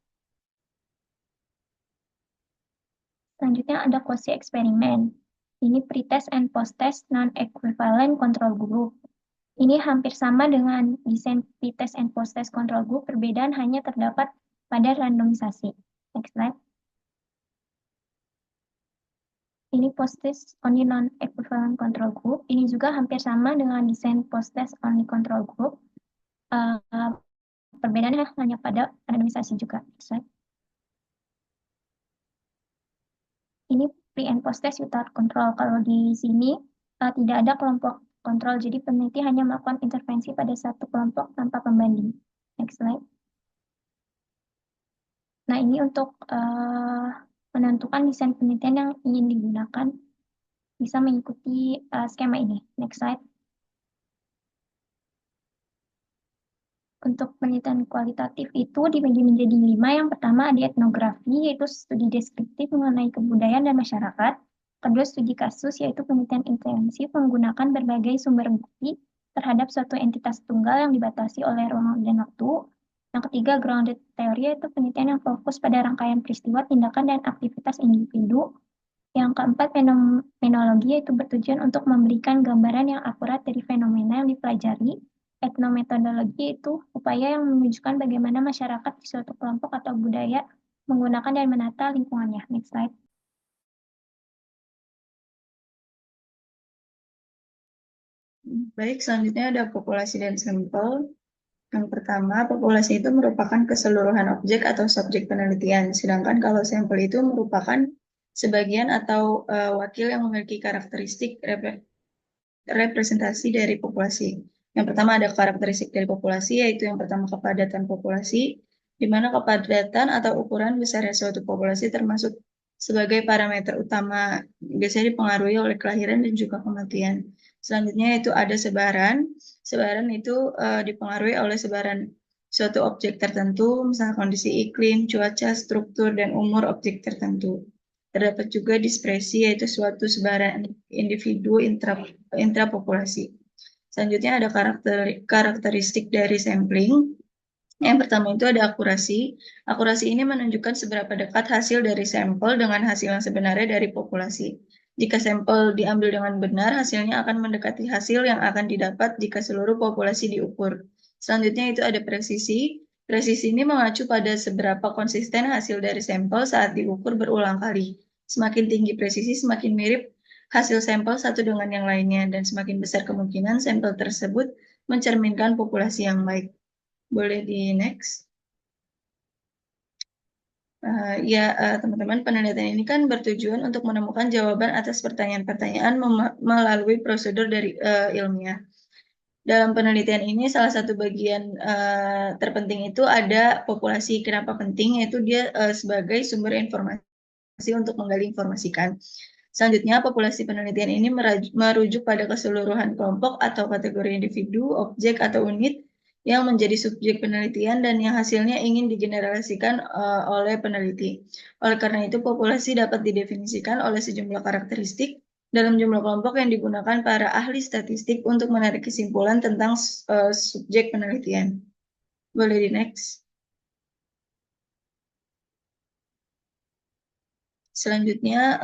S12: Selanjutnya ada quasi eksperimen. Ini pretest and post-test non-equivalent control group. Ini hampir sama dengan desain pretest and post-test control group, perbedaan hanya terdapat pada randomisasi. Next slide. Ini post-test only non-equivalent control group. Ini juga hampir sama dengan desain post-test only control group. Perbedaannya hanya pada randomisasi juga. Next slide. Ini pre and post-test without control. Kalau di sini tidak ada kelompok kontrol, jadi peneliti hanya melakukan intervensi pada satu kelompok tanpa pembanding. Next slide. Nah, ini untuk menentukan desain penelitian yang ingin digunakan, bisa mengikuti skema ini. Next slide. Untuk penelitian kualitatif itu dibagi menjadi 5. Yang pertama ada etnografi, yaitu studi deskriptif mengenai kebudayaan dan masyarakat. Kedua, studi kasus, yaitu penelitian intensif menggunakan berbagai sumber bukti terhadap suatu entitas tunggal yang dibatasi oleh ruang dan waktu. Yang ketiga, grounded theory, yaitu penelitian yang fokus pada rangkaian peristiwa, tindakan, dan aktivitas individu. Yang keempat, fenomenologi, yaitu bertujuan untuk memberikan gambaran yang akurat dari fenomena yang dipelajari. Etnometodologi itu upaya yang menunjukkan bagaimana masyarakat di suatu kelompok atau budaya menggunakan dan menata lingkungannya. Next slide.
S10: Baik, selanjutnya ada populasi dan sampel. Yang pertama, populasi itu merupakan keseluruhan objek atau subjek penelitian, sedangkan kalau sampel itu merupakan sebagian atau wakil yang memiliki karakteristik representasi dari populasi. Yang pertama ada karakteristik dari populasi, yaitu yang pertama kepadatan populasi, di mana kepadatan atau ukuran besarnya suatu populasi termasuk sebagai parameter utama, biasanya dipengaruhi oleh kelahiran dan juga kematian. Selanjutnya itu ada sebaran. Sebaran itu dipengaruhi oleh sebaran suatu objek tertentu, misalnya kondisi iklim, cuaca, struktur, dan umur objek tertentu. Terdapat juga dispersi, yaitu suatu sebaran individu intrapopulasi. Selanjutnya ada karakteristik dari sampling. Yang pertama itu ada akurasi. Akurasi ini menunjukkan seberapa dekat hasil dari sampel dengan hasil yang sebenarnya dari populasi. Jika sampel diambil dengan benar, hasilnya akan mendekati hasil yang akan didapat jika seluruh populasi diukur. Selanjutnya itu ada presisi. Presisi ini mengacu pada seberapa konsisten hasil dari sampel saat diukur berulang kali. Semakin tinggi presisi, semakin mirip hasil sampel satu dengan yang lainnya, dan semakin besar kemungkinan sampel tersebut mencerminkan populasi yang baik. Boleh di next. Teman-teman, penelitian ini kan bertujuan untuk menemukan jawaban atas pertanyaan-pertanyaan melalui prosedur dari ilmiah. Dalam penelitian ini, salah satu bagian terpenting itu ada populasi. Kenapa penting? Yaitu dia sebagai sumber informasi untuk menggali informasikan. Selanjutnya, populasi penelitian ini merujuk pada keseluruhan kelompok atau kategori individu, objek, atau unit yang menjadi subjek penelitian dan yang hasilnya ingin digeneralisasikan oleh peneliti. Oleh karena itu, populasi dapat didefinisikan oleh sejumlah karakteristik dalam jumlah kelompok yang digunakan para ahli statistik untuk menarik kesimpulan tentang subjek penelitian. Boleh di next. Selanjutnya,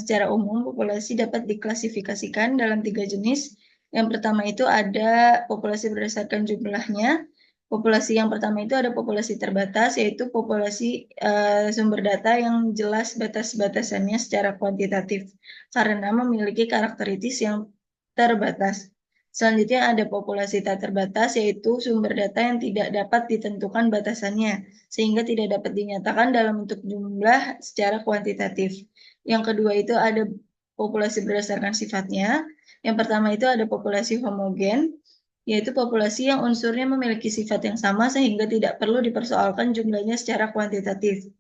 S10: secara umum populasi dapat diklasifikasikan dalam 3 jenis. Yang pertama itu ada populasi berdasarkan jumlahnya. Populasi yang pertama itu ada populasi terbatas, yaitu populasi sumber data yang jelas batas-batasannya secara kuantitatif, karena memiliki karakteristik yang terbatas. Selanjutnya ada populasi tak terbatas, yaitu sumber data yang tidak dapat ditentukan batasannya, sehingga tidak dapat dinyatakan dalam bentuk jumlah secara kuantitatif. Yang kedua itu ada populasi berdasarkan sifatnya. Yang pertama itu ada populasi homogen, yaitu populasi yang unsurnya memiliki sifat yang sama sehingga tidak perlu dipersoalkan jumlahnya secara kuantitatif.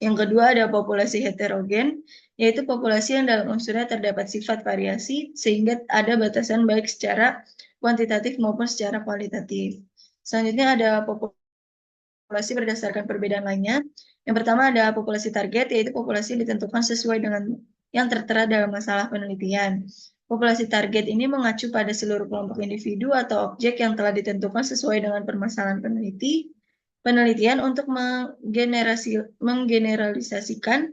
S10: Yang kedua ada populasi heterogen, yaitu populasi yang dalam unsurnya terdapat sifat variasi sehingga ada batasan baik secara kuantitatif maupun secara kualitatif. Selanjutnya ada populasi berdasarkan perbedaan lainnya. Yang pertama ada populasi target, yaitu populasi ditentukan sesuai dengan yang tertera dalam masalah penelitian. Populasi target ini mengacu pada seluruh kelompok individu atau objek yang telah ditentukan sesuai dengan permasalahan penelitian untuk menggeneralisasikan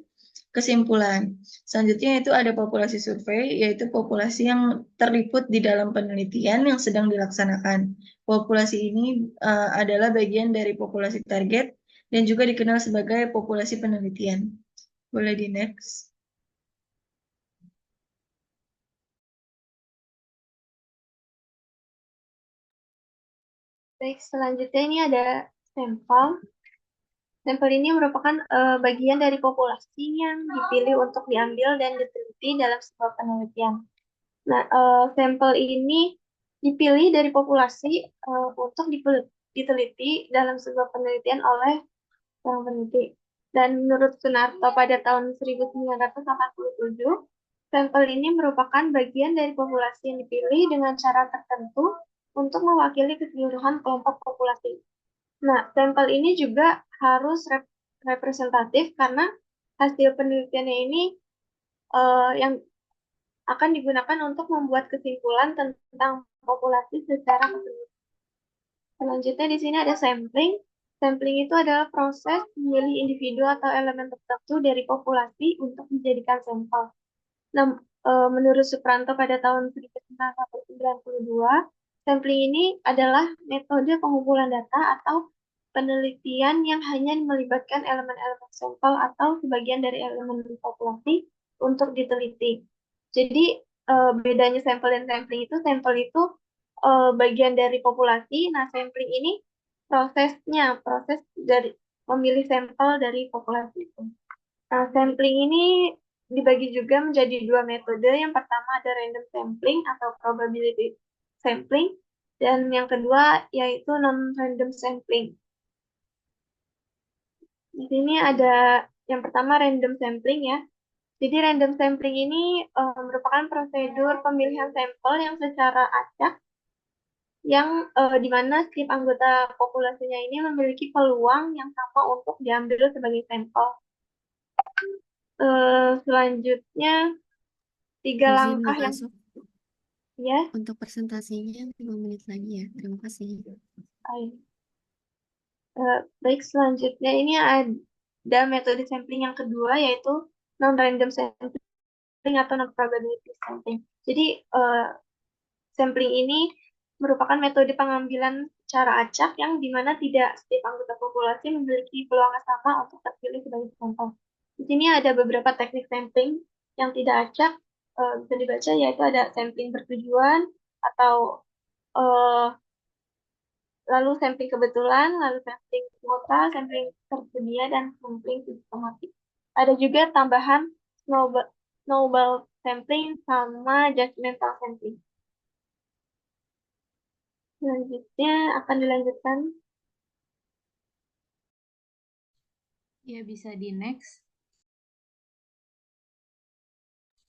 S10: kesimpulan. Selanjutnya itu ada populasi survei, yaitu populasi yang terliput di dalam penelitian yang sedang dilaksanakan. Populasi ini adalah bagian dari populasi target dan juga dikenal sebagai populasi penelitian. Boleh di next.
S13: Baik, selanjutnya ini ada sampel. Sampel ini merupakan bagian dari populasi yang dipilih untuk diambil dan diteliti dalam sebuah penelitian. Nah, sampel ini dipilih dari populasi untuk diteliti dalam sebuah penelitian oleh seorang peneliti. Dan menurut Sunarto pada tahun 1987, sampel ini merupakan bagian dari populasi yang dipilih dengan cara tertentu untuk mewakili keseluruhan kelompok populasi. Nah, sampel ini juga harus representatif karena hasil penelitiannya ini yang akan digunakan untuk membuat kesimpulan tentang populasi secara keseluruhan. Selanjutnya di sini ada sampling. Sampling itu adalah proses memilih individu atau elemen tertentu dari populasi untuk dijadikan sampel. Nah, menurut Supranto pada tahun 1992, sampling ini adalah metode pengumpulan data atau penelitian yang hanya melibatkan elemen-elemen sampel atau sebagian dari elemen populasi untuk diteliti. Jadi, bedanya sampel dan sampling itu, sampel itu bagian dari populasi. Nah, sampling ini proses dari memilih sampel dari populasi itu. Nah, sampling ini dibagi juga menjadi 2 metode. Yang pertama ada random sampling atau probability sampling, dan yang kedua yaitu non-random sampling. Di sini ada yang pertama random sampling ya. Jadi random sampling ini merupakan prosedur pemilihan sampel yang secara acak yang dimana setiap anggota populasinya ini memiliki peluang yang sama untuk diambil sebagai sampel. Selanjutnya 3 langkah yang ya.
S2: Untuk presentasinya 5 menit lagi ya. Terima kasih.
S13: Baik, selanjutnya ini ada metode sampling yang kedua yaitu non-random sampling atau non-probability sampling. Jadi sampling ini merupakan metode pengambilan secara acak yang dimana tidak setiap anggota populasi memiliki peluang yang sama untuk terpilih sebagai sampel. Di sini ada beberapa teknik sampling yang tidak acak bisa dibaca, yaitu ada sampling bertujuan atau lalu sampling kebetulan, lalu sampling kuota, sampling tersedia, dan sampling sistematik. Ada juga tambahan snowball sampling sama judgmental sampling. Selanjutnya akan dilanjutkan.
S4: Ya, bisa di next.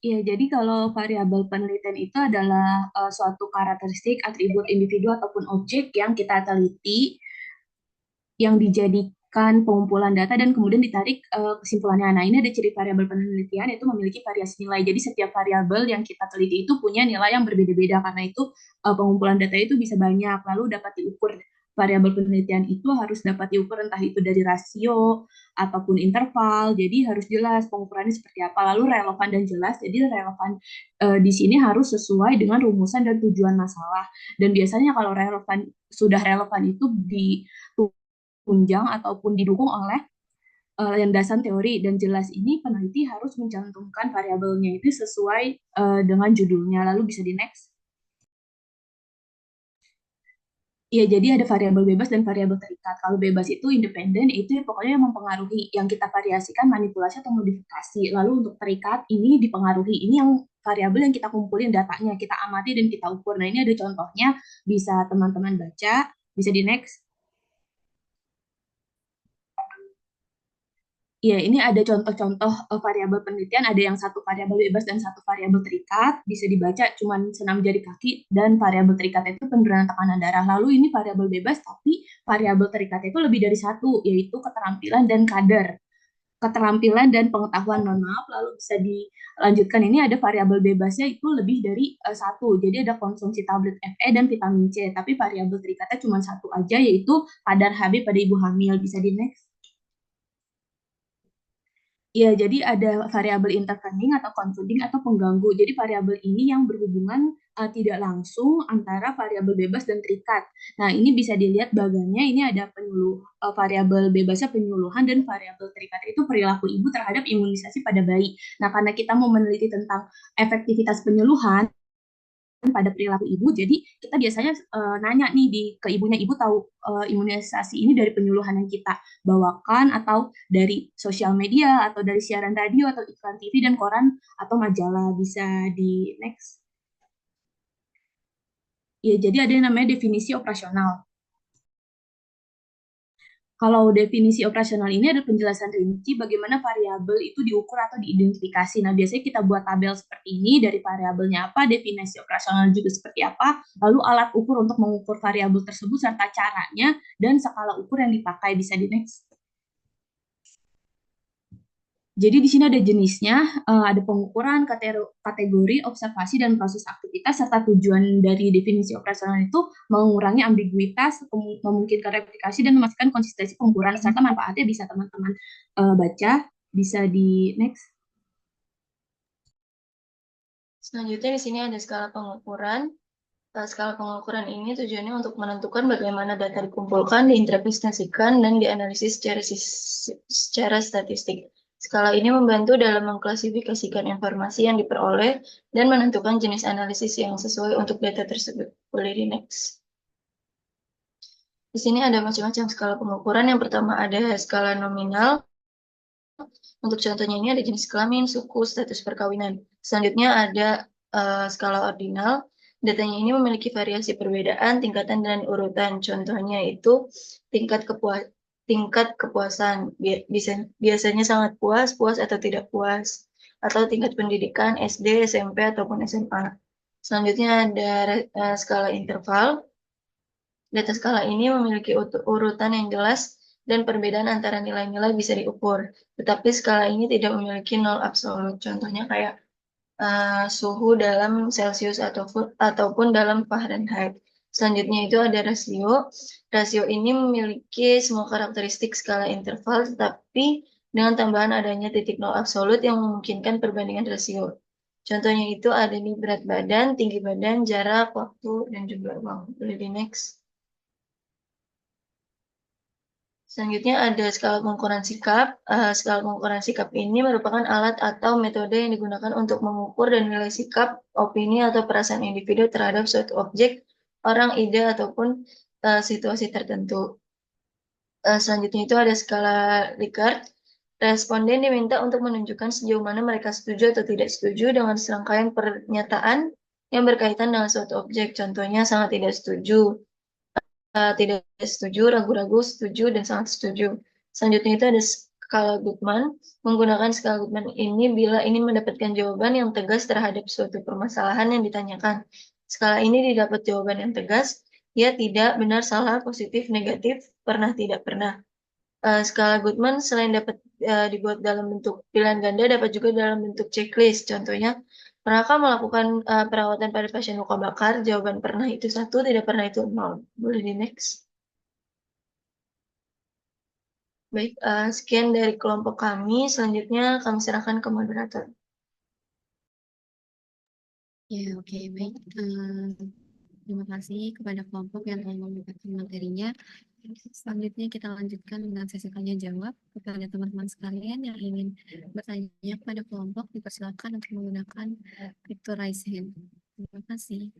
S14: Iya, jadi kalau variabel penelitian itu adalah suatu karakteristik, atribut individu ataupun objek yang kita teliti, yang dijadikan pengumpulan data dan kemudian ditarik kesimpulannya. Nah, ini ada ciri variabel penelitian itu memiliki variasi nilai. Jadi setiap variabel yang kita teliti itu punya nilai yang berbeda-beda karena itu pengumpulan data itu bisa banyak. Lalu dapat diukur variabel penelitian itu harus dapat diukur entah itu dari rasio ataupun interval. Jadi harus jelas pengukurannya seperti apa. Lalu relevan dan jelas. Jadi relevan di sini harus sesuai dengan rumusan dan tujuan masalah. Dan biasanya kalau relevan sudah relevan itu ditunjang ataupun didukung oleh landasan teori dan jelas ini peneliti harus mencantumkan variabelnya itu sesuai dengan judulnya. Lalu bisa di next. Ya, jadi ada variabel bebas dan variabel terikat. Kalau bebas itu independen, itu pokoknya yang mempengaruhi. Yang kita variasikan manipulasi atau modifikasi. Lalu untuk terikat, ini dipengaruhi. Ini yang variabel yang kita kumpulin datanya, kita amati dan kita ukur. Nah, ini ada contohnya, bisa teman-teman baca, bisa di next. Ya, ini ada contoh-contoh variabel penelitian, ada yang satu variabel bebas dan satu variabel terikat, bisa dibaca cuman senam jari kaki, dan variabel terikat itu penurunan tekanan darah. Lalu ini variabel bebas, tapi variabel terikat itu lebih dari satu, yaitu keterampilan dan kadar. Keterampilan dan pengetahuan, mohon maaf, lalu bisa dilanjutkan. Ini ada variabel bebasnya itu lebih dari satu, jadi ada konsumsi tablet Fe dan vitamin C, tapi variabel terikatnya cuma satu aja, yaitu kadar Hb pada ibu hamil. Bisa di next. Iya, jadi ada variabel intervening atau confounding atau pengganggu. Jadi variabel ini yang berhubungan tidak langsung antara variabel bebas dan terikat. Nah, ini bisa dilihat bagannya, ini ada variabel bebasnya penyuluhan dan variabel terikat itu perilaku ibu terhadap imunisasi pada bayi. Nah, karena kita mau meneliti tentang efektivitas penyuluhan pada perilaku ibu, jadi kita biasanya nanya nih ke ibunya, ibu tahu imunisasi ini dari penyuluhan yang kita bawakan atau dari sosial media atau dari siaran radio atau iklan TV dan koran atau majalah. Bisa di next. Ya, jadi ada yang namanya definisi operasional. Kalau definisi operasional ini ada penjelasan rinci bagaimana variabel itu diukur atau diidentifikasi. Nah, biasanya kita buat tabel seperti ini, dari variabelnya apa, definisi operasional juga seperti apa, lalu alat ukur untuk mengukur variabel tersebut, serta caranya, dan skala ukur yang dipakai. Bisa di next. Jadi di sini ada jenisnya, ada pengukuran, kategori, observasi, dan proses aktivitas, serta tujuan dari definisi operasional itu mengurangi ambiguitas, memungkinkan replikasi, dan memastikan konsistensi pengukuran, serta manfaatnya bisa teman-teman baca. Bisa di next.
S12: Selanjutnya di sini ada skala pengukuran. Skala pengukuran ini tujuannya untuk menentukan bagaimana data dikumpulkan, diinterpretasikan, dan dianalisis secara statistik. Skala ini membantu dalam mengklasifikasikan informasi yang diperoleh dan menentukan jenis analisis yang sesuai untuk data tersebut. Boleh di next. Di sini ada macam-macam skala pengukuran. Yang pertama ada skala nominal. Untuk contohnya ini ada jenis kelamin, suku, status perkawinan. Selanjutnya ada skala ordinal. Datanya ini memiliki variasi perbedaan, tingkatan, dan urutan. Contohnya itu tingkat kepuasan. Biasanya sangat puas, puas atau tidak puas. Atau tingkat pendidikan SD, SMP, ataupun SMA. Selanjutnya ada skala interval. Data skala ini memiliki urutan yang jelas dan perbedaan antara nilai-nilai bisa diukur. Tetapi skala ini tidak memiliki nol absolut. Contohnya kayak suhu dalam Celsius ataupun dalam Fahrenheit. Selanjutnya itu ada rasio. Rasio ini memiliki semua karakteristik skala interval, tetapi dengan tambahan adanya titik nol absolut yang memungkinkan perbandingan rasio. Contohnya itu ada nih berat badan, tinggi badan, jarak, waktu, dan jumlah uang. Boleh di next. Selanjutnya ada skala pengukuran sikap. Skala pengukuran sikap ini merupakan alat atau metode yang digunakan untuk mengukur dan menilai sikap, opini, atau perasaan individu terhadap suatu objek, orang, ide, ataupun situasi tertentu. Selanjutnya itu ada skala Likert. Responden diminta untuk menunjukkan sejauh mana mereka setuju atau tidak setuju dengan serangkaian pernyataan yang berkaitan dengan suatu objek. Contohnya sangat tidak setuju, tidak setuju, ragu-ragu, setuju, dan sangat setuju. Selanjutnya itu ada
S15: skala Goodman. Menggunakan skala Goodman ini bila ingin mendapatkan jawaban yang tegas terhadap suatu permasalahan yang ditanyakan. Skala ini didapat jawaban yang tegas, ya, tidak, benar, salah, positif, negatif, pernah, tidak pernah. Skala Goodman selain dapat dibuat dalam bentuk pilihan ganda, dapat juga dalam bentuk checklist. Contohnya, pernahkah melakukan perawatan pada pasien luka bakar? Jawaban pernah itu 1, tidak pernah itu 0. Boleh di next. Baik, sekian dari kelompok kami. Selanjutnya kami serahkan ke moderator.
S2: Ya, oke, baik. Terima kasih kepada kelompok yang telah membukakan materinya. Selanjutnya kita lanjutkan dengan sesi tanya jawab. Kepada teman-teman sekalian yang ingin bertanya kepada kelompok, dipersilakan untuk menggunakan fitur raise hand. Terima kasih.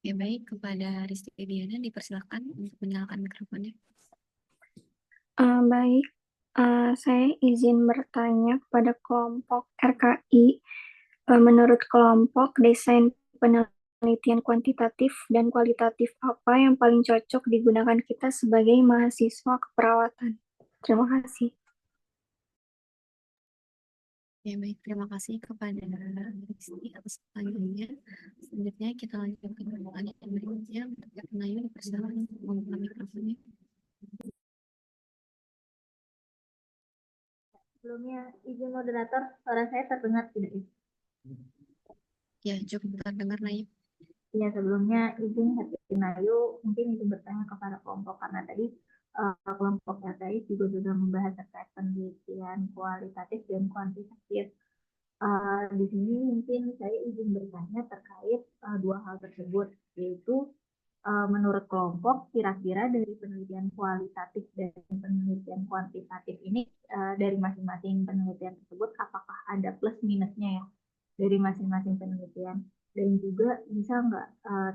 S2: Ya, baik, kepada Risti Diana dipersilakan untuk menyalakan mikrofonnya.
S16: Baik, saya izin bertanya kepada kelompok RKI. Menurut kelompok, desain penelitian kuantitatif dan kualitatif apa yang paling cocok digunakan kita sebagai mahasiswa keperawatan? Terima kasih.
S2: Ya, baik, terima kasih kepada Risti atas pertanyaannya. Selanjutnya kita lanjutkan ke pertanyaan berikutnya. Nayu dipersilakan untuk membuka mikrofonnya.
S10: Sebelumnya, izin moderator, suara saya terdengar tidak?
S2: Ya, cukup terdengar, Nayu.
S10: Ya, sebelumnya izin Hati Nayu mungkin izin bertanya kepada kelompok karena tadi kelompok RKI juga sudah membahas terkait penelitian kualitatif dan kuantitatif. Di sini mungkin saya izin bertanya terkait dua hal tersebut, yaitu menurut kelompok kira-kira dari penelitian kualitatif dan penelitian kuantitatif ini dari masing-masing penelitian tersebut apakah ada plus minusnya ya dari masing-masing penelitian, dan juga bisa nggak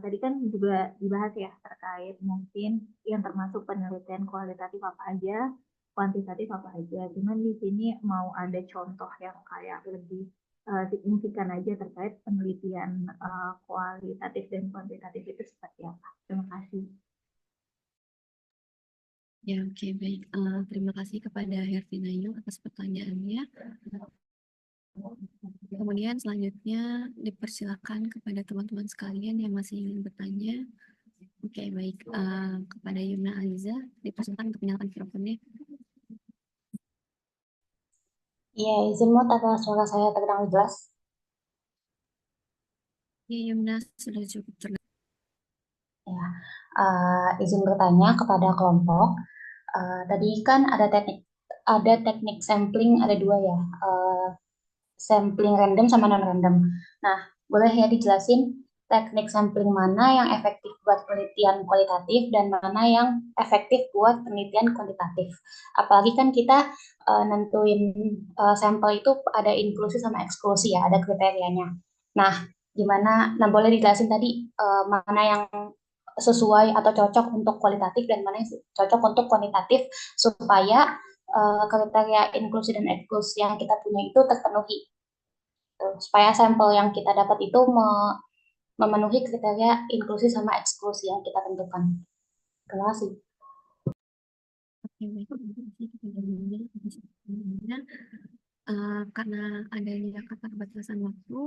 S10: tadi kan juga dibahas ya terkait mungkin yang termasuk penelitian kualitatif apa aja, kuantitatif apa aja, cuman di sini mau ada contoh yang kayak lebih signifikan aja terkait penelitian kualitatif dan kuantitatif itu seperti apa. Terima kasih.
S2: Ya, oke, baik. Terima kasih kepada Hertinayu atas pertanyaannya. Kemudian selanjutnya dipersilakan kepada teman-teman sekalian yang masih ingin bertanya. Oke, baik. Kepada Yumna Aliza, dipersilakan untuk menyalakan mikrofonnya.
S17: Iya, izin mod agar suara saya terdengar jelas.
S2: Ya, Yumna sudah cukup terdengar.
S17: Ya, izin bertanya kepada kelompok. Tadi kan ada teknik sampling, ada dua ya, sampling random sama non random. Nah, boleh ya dijelasin teknik sampling mana yang efektif buat penelitian kualitatif dan mana yang efektif buat penelitian kuantitatif. Apalagi kan kita nentuin sampel itu ada inklusi sama eksklusi ya, ada kriterianya. Nah, gimana? Nah, boleh dijelasin tadi mana yang sesuai atau cocok untuk kualitatif dan mana yang cocok untuk kuantitatif supaya kriteria inklusi dan eksklusi yang kita punya itu terpenuhi. Supaya sampel yang kita dapat itu memenuhi kriteria inklusi sama eksklusi yang kita tentukan. Terima kasih.
S2: Oke, baik. Karena adanya keterbatasan waktu,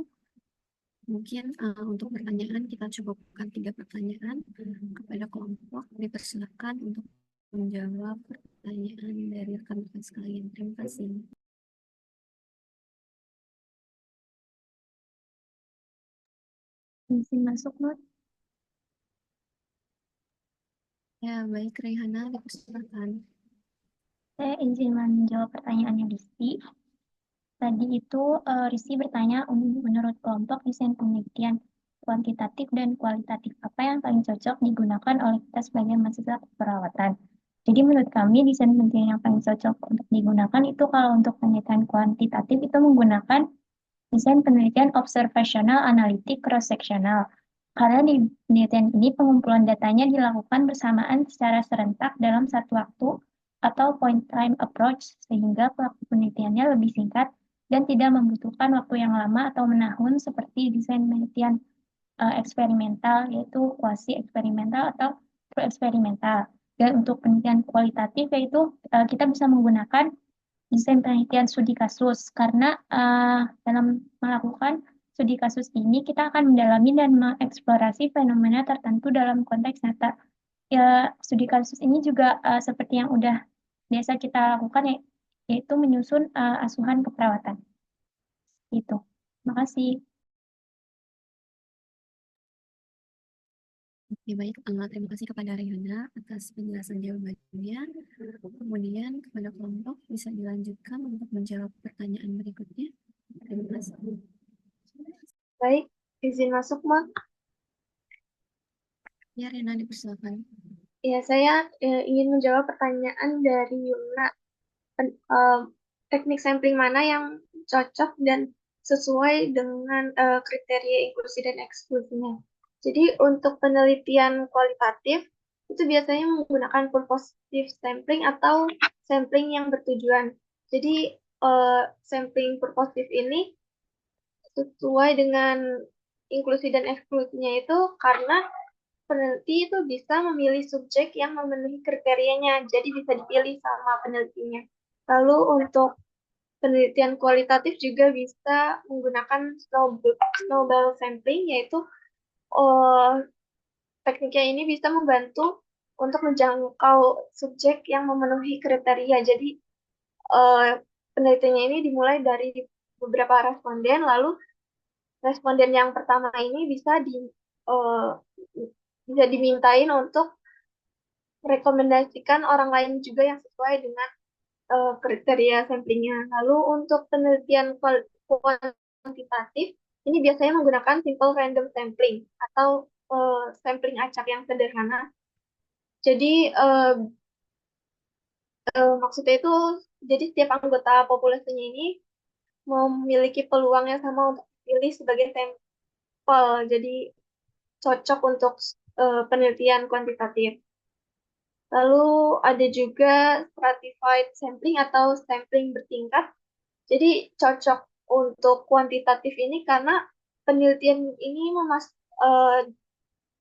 S2: mungkin untuk pertanyaan kita cukupkan 3 pertanyaan kepada kelompok. Dipersilakan untuk menjawab pertanyaan dari rekan-rekan sekalian. Terima kasih.
S12: Izin masuk, Nur.
S2: Ya, baik, Rehana, dipersilakan.
S12: Saya izin menjawab pertanyaannya Rizky. Tadi itu Rizky bertanya menurut kelompok desain penelitian kuantitatif dan kualitatif apa yang paling cocok digunakan oleh kita sebagai mahasiswa keperawatan. Jadi menurut kami desain penelitian yang paling cocok untuk digunakan itu kalau untuk penelitian kuantitatif itu menggunakan desain penelitian observational analitik cross-sectional. Karena di penelitian ini pengumpulan datanya dilakukan bersamaan secara serentak dalam satu waktu atau point time approach sehingga waktu penelitiannya lebih singkat dan tidak membutuhkan waktu yang lama atau menahun seperti desain penelitian eksperimental, yaitu kuasi eksperimental atau pro-eksperimental. Dan untuk penelitian kualitatif yaitu kita bisa menggunakan desain penelitian studi kasus karena dalam melakukan studi kasus ini kita akan mendalami dan mengeksplorasi fenomena tertentu dalam konteks nyata. Ya, studi kasus ini juga seperti yang udah biasa kita lakukan yaitu menyusun asuhan keperawatan. Itu. Makasih.
S2: Oke, baik. Terima kasih kepada Riana atas penjelasan jawabannya. Kemudian kepada kelompok bisa dilanjutkan untuk menjawab pertanyaan berikutnya. Terima kasih.
S13: Baik, izin masuk, Mak.
S2: Ya, Riana, dipersilakan.
S13: Ya, saya ingin menjawab pertanyaan dari Yuna. Teknik sampling mana yang cocok dan sesuai dengan kriteria inklusi dan eksklusinya. Jadi untuk penelitian kualitatif itu biasanya menggunakan purposive sampling atau sampling yang bertujuan. Jadi sampling purposive ini sesuai dengan inklusi dan eksklusinya itu karena peneliti itu bisa memilih subjek yang memenuhi kriterianya, jadi bisa dipilih sama penelitinya. Lalu untuk penelitian kualitatif juga bisa menggunakan snowball sampling, yaitu tekniknya ini bisa membantu untuk menjangkau subjek yang memenuhi kriteria. Jadi penelitiannya ini dimulai dari beberapa responden, lalu responden yang pertama ini bisa dimintain untuk merekomendasikan orang lain juga yang sesuai dengan kriteria samplingnya. Lalu untuk penelitian kuantitatif, ini biasanya menggunakan simple random sampling atau sampling acak yang sederhana. Jadi maksudnya itu, jadi setiap anggota populasinya ini memiliki peluang yang sama untuk dipilih sebagai sampel. Jadi cocok untuk penelitian kuantitatif. Lalu ada juga stratified sampling atau sampling bertingkat. Jadi cocok untuk kuantitatif ini karena penelitian ini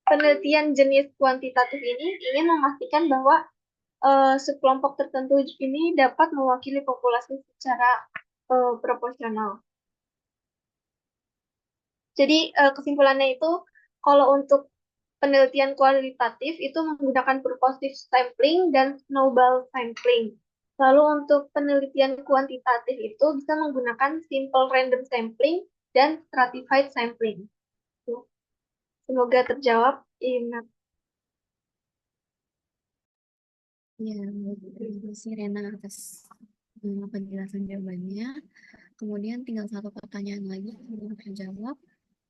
S13: penelitian jenis kuantitatif ini ingin memastikan bahwa sekelompok tertentu ini dapat mewakili populasi secara proporsional. Jadi kesimpulannya itu kalau untuk penelitian kualitatif itu menggunakan purposive sampling dan snowball sampling. Lalu untuk penelitian kuantitatif itu bisa menggunakan simple random sampling dan stratified sampling. Semoga terjawab, Ina.
S2: Ya, terima kasih Rena atas penjelasan jawabannya. Kemudian tinggal satu pertanyaan lagi yang terjawab.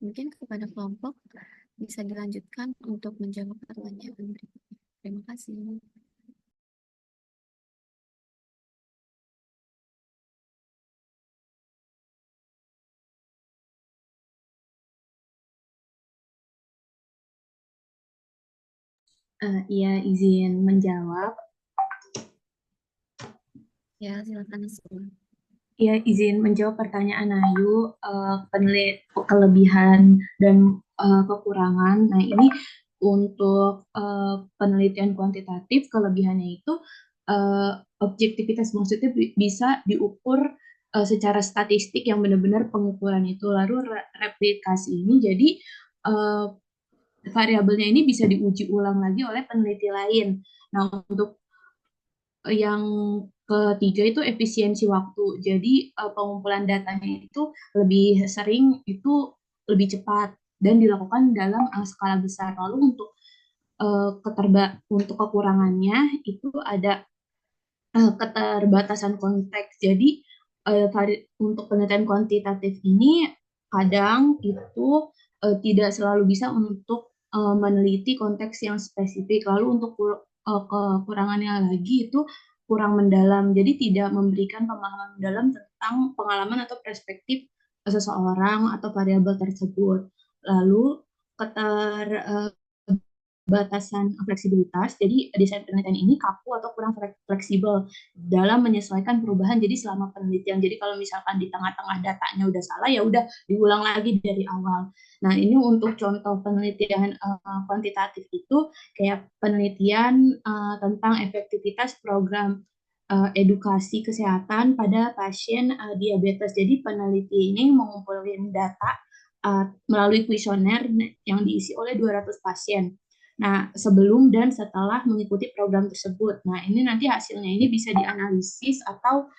S2: Mungkin kepada kelompok bisa dilanjutkan untuk menjawab pertanyaan berikutnya. Terima kasih.
S14: Iya, izin menjawab.
S2: Ya, silakan semua.
S14: Ya, izin menjawab pertanyaan Ayu, kelebihan dan kekurangan. Nah, ini untuk penelitian kuantitatif, kelebihannya itu objektivitas, maksudnya bisa diukur secara statistik yang benar-benar pengukuran itu. Lalu replikasi ini jadi variabelnya ini bisa diuji ulang lagi oleh peneliti lain. Nah, untuk yang ketiga itu efisiensi waktu. Jadi pengumpulan datanya itu lebih sering, itu lebih cepat dan dilakukan dalam skala besar. Lalu untuk untuk kekurangannya itu ada keterbatasan konteks. Jadi untuk penelitian kuantitatif ini kadang itu tidak selalu bisa untuk meneliti konteks yang spesifik. Lalu untuk kekurangannya lagi itu kurang mendalam, jadi tidak memberikan pemahaman mendalam tentang pengalaman atau perspektif seseorang atau variabel tersebut. Lalu batasan fleksibilitas. Jadi desain penelitian ini kaku atau kurang fleksibel dalam menyesuaikan perubahan. Jadi selama penelitian, jadi kalau misalkan di tengah-tengah datanya udah salah, ya udah diulang lagi dari awal. Nah, ini untuk contoh penelitian kuantitatif itu kayak penelitian tentang efektivitas program edukasi kesehatan pada pasien diabetes. Jadi peneliti ini mengumpulkan data melalui kuesioner yang diisi oleh 200 pasien. Nah, sebelum dan setelah mengikuti program tersebut. Nah, ini nanti hasilnya ini bisa dianalisis atau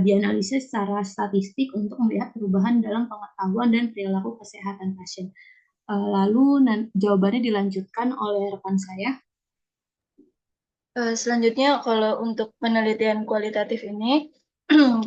S14: dianalisis secara statistik untuk melihat perubahan dalam pengetahuan dan perilaku kesehatan pasien. Lalu jawabannya dilanjutkan oleh rekan saya.
S15: Selanjutnya, kalau untuk penelitian kualitatif ini,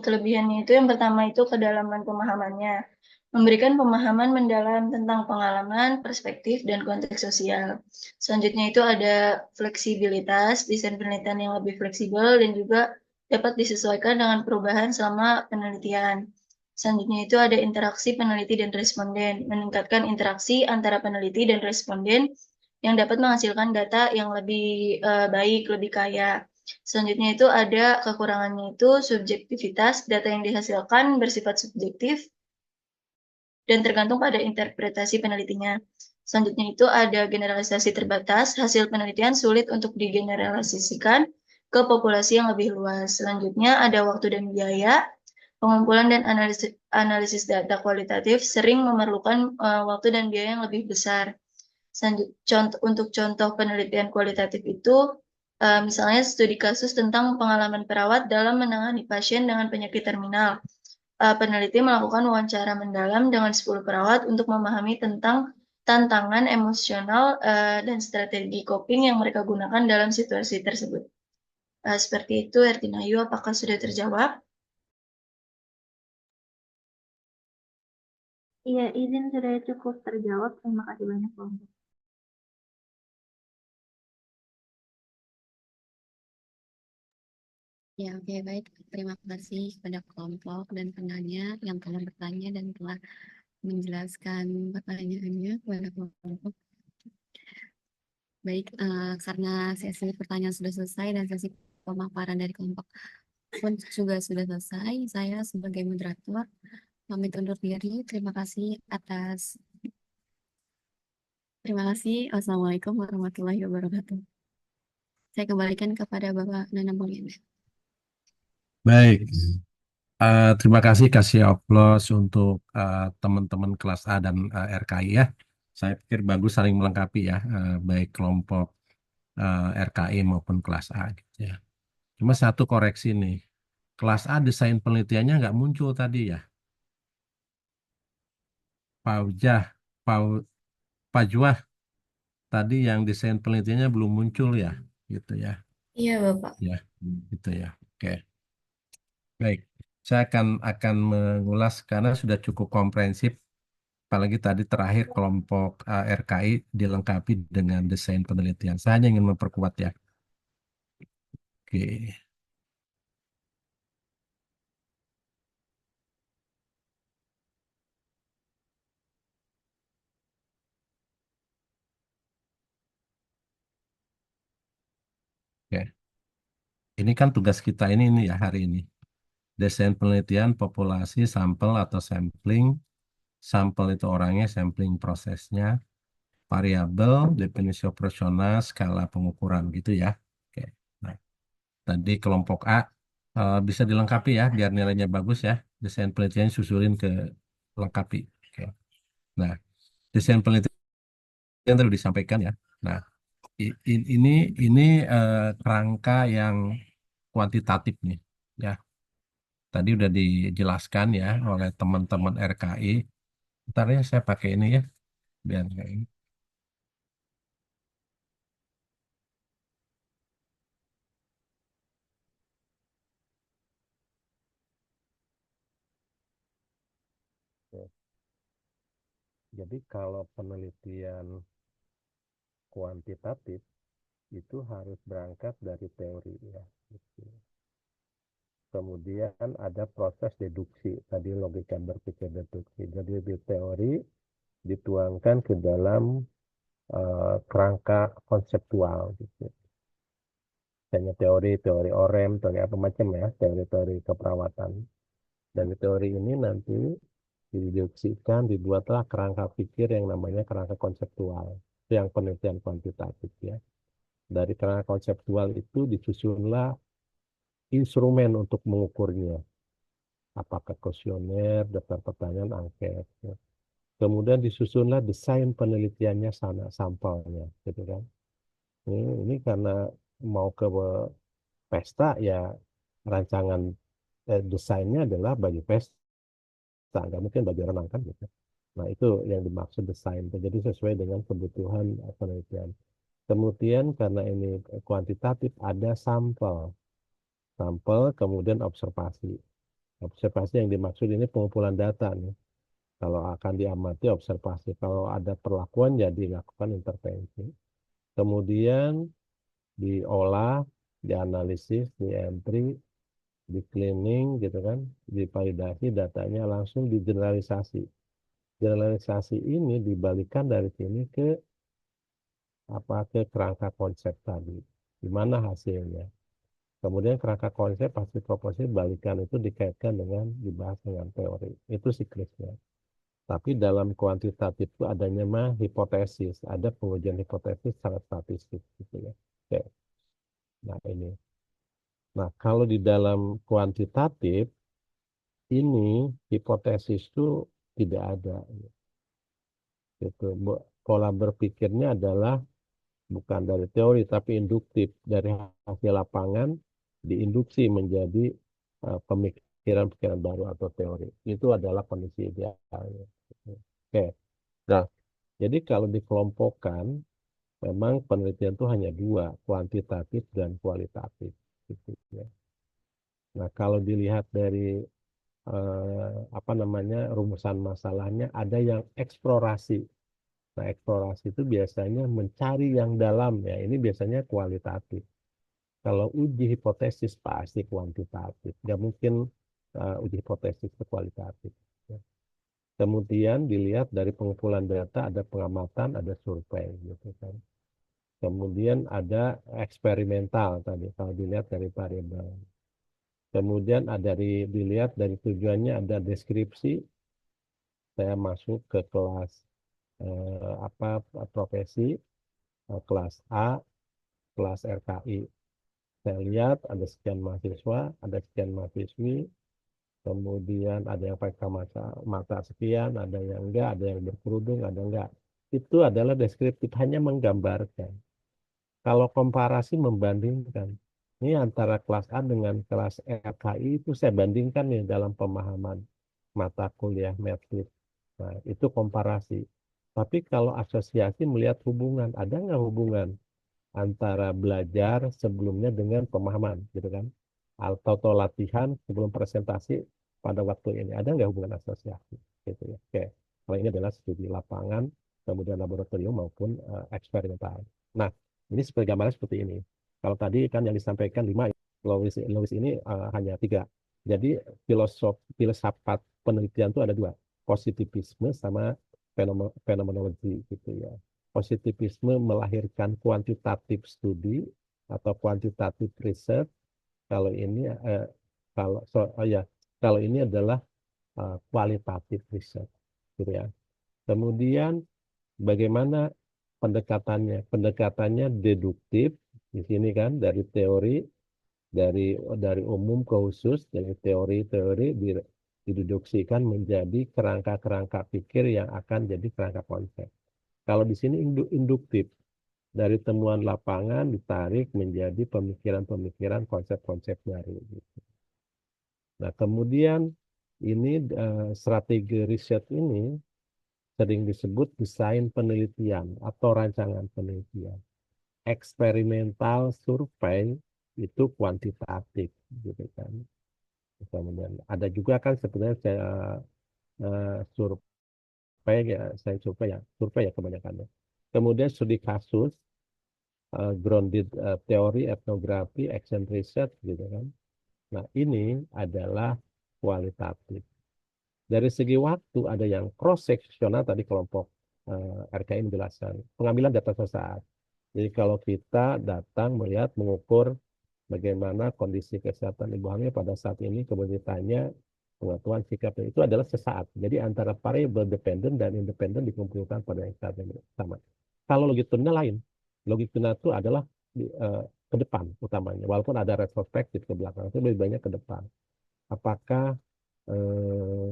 S15: kelebihannya itu yang pertama itu kedalaman pemahamannya. Memberikan pemahaman mendalam tentang pengalaman, perspektif, dan konteks sosial. Selanjutnya itu ada fleksibilitas, desain penelitian yang lebih fleksibel dan juga dapat disesuaikan dengan perubahan selama penelitian. Selanjutnya itu ada interaksi peneliti dan responden, meningkatkan interaksi antara peneliti dan responden yang dapat menghasilkan data yang lebih baik, lebih kaya. Selanjutnya itu ada kekurangannya itu subjektivitas, data yang dihasilkan bersifat subjektif dan tergantung pada interpretasi penelitinya. Selanjutnya itu ada generalisasi terbatas, hasil penelitian sulit untuk digeneralisasikan ke populasi yang lebih luas. Selanjutnya ada waktu dan biaya, pengumpulan dan analisis data kualitatif sering memerlukan waktu dan biaya yang lebih besar. Untuk contoh penelitian kualitatif itu, misalnya studi kasus tentang pengalaman perawat dalam menangani pasien dengan penyakit terminal. Peneliti melakukan wawancara mendalam dengan 10 perawat untuk memahami tentang tantangan emosional dan strategi coping yang mereka gunakan dalam situasi tersebut. Seperti itu, Ertinayu, apakah sudah terjawab?
S16: Iya, izin sudah cukup terjawab. Terima kasih banyak, kelompok.
S2: Ya, oke, baik. Terima kasih kepada kelompok dan penanya yang telah bertanya dan telah menjelaskan pertanyaannya kepada kelompok. Baik, karena sesi pertanyaan sudah selesai dan sesi pemaparan dari kelompok pun juga sudah selesai, saya sebagai moderator pamit undur diri. Terima kasih. Assalamualaikum warahmatullahi wabarakatuh. Saya kembalikan kepada Bapak Nana Mulyana.
S1: Baik. Terima kasih kasih aplaus untuk teman-teman kelas A dan RKI ya. Saya pikir bagus saling melengkapi ya, baik kelompok RKI maupun kelas A gitu ya. Cuma satu koreksi nih, kelas A desain penelitiannya nggak muncul tadi ya. Paujah, Pajwah tadi yang desain penelitiannya belum muncul ya, gitu ya.
S3: Iya, Bapak.
S1: Ya, gitu ya. Oke. Baik, saya akan mengulas karena sudah cukup komprehensif. Apalagi tadi terakhir kelompok RKI dilengkapi dengan desain penelitian. Saya hanya ingin memperkuat ya. Oke. Oke. Ini kan tugas kita ini ya hari ini. Desain penelitian populasi sampel atau sampling. Sampel itu orangnya, sampling prosesnya, variabel, definisi operasional, skala pengukuran gitu ya. Oke. Nah, tadi kelompok A bisa dilengkapi ya biar nilainya bagus ya. Desain penelitian susulin ke lengkapi. Oke. Nah, desain penelitian tadi disampaikan ya. Nah, ini kerangka yang kuantitatif nih ya. Tadi udah dijelaskan ya oleh teman-teman RKI. Ntar ya saya pakai ini ya biar kayak ini. Oke. Jadi kalau penelitian kuantitatif itu harus berangkat dari teori ya. Gitu. Kemudian ada proses deduksi, tadi logika berpikir deduksi. Jadi di teori dituangkan ke dalam kerangka konseptual gitu. Misalnya teori OREM, teori apa macam ya, teori-teori keperawatan. Dan teori ini nanti didiskusikan, dibuatlah kerangka pikir yang namanya kerangka konseptual. Itu yang penelitian kuantitatif ya. Dari kerangka konseptual itu disusunlah instrumen untuk mengukurnya. Apakah kuesioner, daftar pertanyaan, angket. Ya. Kemudian disusunlah desain penelitiannya sana, sampelnya, gitu kan. Ini karena mau ke pesta ya rancangan desainnya adalah bagi pesta, nggak mungkin bagi renang kan gitu. Nah itu yang dimaksud desain. Jadi sesuai dengan kebutuhan penelitian. Kemudian karena ini kuantitatif ada sampel kemudian observasi. Observasi yang dimaksud ini pengumpulan data nih. Kalau akan diamati observasi, kalau ada perlakuan ya dilakukan intervensi. Kemudian diolah, dianalisis, di entry, di cleaning gitu kan, divalidasi datanya langsung digeneralisasi. Generalisasi ini dibalikan dari sini ke ke kerangka konsep tadi. Gimana hasilnya? Kemudian kerangka konsep pasti proporsi balikan itu dikaitkan dengan dibahas dengan teori. Itu siklusnya. Tapi dalam kuantitatif itu adanya hipotesis, ada pengujian hipotesis sangat statistik gitu ya. Oke. Nah ini. Nah kalau di dalam kuantitatif ini hipotesis itu tidak ada. Gitu. Pola berpikirnya adalah bukan dari teori tapi induktif, dari hasil lapangan diinduksi menjadi pemikiran-pemikiran baru atau teori. Itu adalah kondisi idealnya. Oke. Nah, jadi kalau dikelompokkan memang penelitian itu hanya dua, kuantitatif dan kualitatif gitu ya. Nah, kalau dilihat dari rumusan masalahnya ada yang eksplorasi. Nah, eksplorasi itu biasanya mencari yang dalam ya. Ini biasanya kualitatif. Kalau uji hipotesis pasti kuantitatif. Nggak mungkin uji hipotesis itu kualitatif. Ya. Kemudian dilihat dari pengumpulan data ada pengamatan, ada survei gitu kan. Kemudian ada eksperimental tadi kalau dilihat dari variabel. Kemudian dilihat dari tujuannya ada deskripsi. Saya masuk ke kelas profesi, kelas A, kelas RKI. Saya lihat ada sekian mahasiswa, ada sekian mahasiswi, kemudian ada yang pakai mata sekian, ada yang enggak, ada yang berkerudung, ada enggak. Itu adalah deskriptif, hanya menggambarkan. Kalau komparasi membandingkan, ini antara kelas A dengan kelas RKI itu saya bandingkan nih dalam pemahaman mata kuliah metrik. Nah, itu komparasi. Tapi kalau asosiasi melihat hubungan, ada nggak hubungan antara belajar sebelumnya dengan pemahaman, gitu kan? Atau latihan sebelum presentasi pada waktu ini, ada nggak hubungan asosiasi, gitu ya? Oke, kalau ini adalah studi lapangan, kemudian laboratorium maupun eksperimental. Nah, ini sebagai gambaran seperti ini. Kalau tadi kan yang disampaikan 5, Lewis ini hanya 3. Jadi filsafat penelitian itu ada 2, positivisme sama fenomenologi gitu ya. Positivisme melahirkan kuantitatif studi atau kuantitatif research. Kalau ini kalau ini adalah kualitatif research, gitu ya. Kemudian bagaimana pendekatannya? Pendekatannya deduktif di sini kan dari teori, dari umum ke khusus, dari teori-teori dideduksikan menjadi kerangka-kerangka pikir yang akan jadi kerangka konsep. Kalau di sini induktif, dari temuan lapangan ditarik menjadi pemikiran-pemikiran konsep-konsep baru. Gitu. Nah, kemudian ini strategi riset ini sering disebut desain penelitian atau rancangan penelitian. Eksperimental survei itu kuantitatif, gitu kan. Kemudian ada juga kan sebenarnya survei ya kebanyakan. Kemudian studi kasus, grounded teori, etnografi, action research, gitu kan. Nah, ini adalah kualitatif. Dari segi waktu ada yang cross sectional tadi kelompok RKI menjelaskan pengambilan data sesaat. Jadi kalau kita datang melihat mengukur bagaimana kondisi kesehatan ibu hamil pada saat ini, kemudian ditanya pengetahuan sikapnya itu adalah sesaat. Jadi antara variable dependent dan independent dikumpulkan pada yang saat yang sama. Kalau longitudinal lain, longitudinal itu adalah ke depan utamanya. Walaupun ada retrospektif ke belakang, itu lebih banyak ke depan. Apakah eh,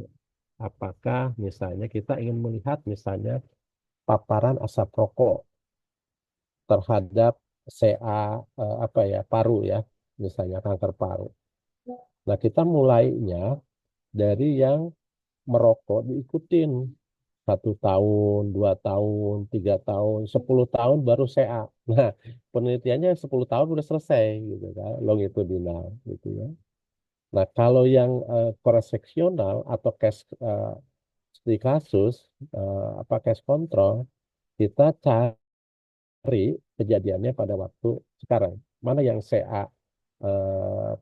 S1: apakah misalnya kita ingin melihat misalnya paparan asap rokok terhadap apa ya paru ya, misalnya kanker paru. Nah, kita mulainya dari yang merokok diikutin 1 tahun, 2 tahun, 3 tahun, 10 tahun baru CA. Nah, penelitiannya 10 tahun udah selesai gitu kan, longitudinal gitu ya. Nah, kalau yang cross-seksional atau case studi kasus apa case control, kita cari kejadiannya pada waktu sekarang. Mana yang CA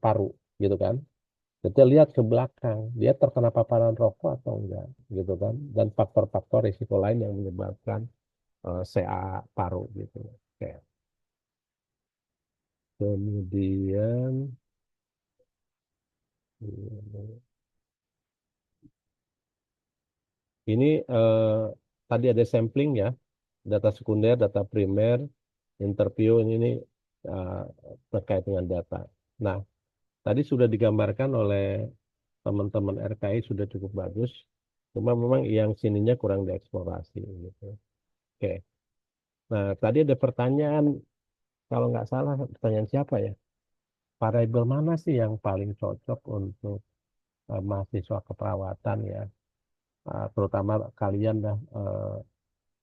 S1: paru gitu kan. Kita lihat ke belakang, dia terkena paparan rokok atau enggak, gitu kan, dan faktor-faktor risiko lain yang menyebabkan CA paru gitu. Oke. Kemudian ini tadi ada sampling ya, data sekunder, data primer, interview ini terkait dengan data. Nah, tadi sudah digambarkan oleh teman-teman RKI sudah cukup bagus. Cuma memang yang sininya kurang dieksplorasi gitu. Oke. Nah, tadi ada pertanyaan, kalau nggak salah pertanyaan siapa ya? Variabel mana sih yang paling cocok untuk mahasiswa keperawatan ya? Terutama kalian dah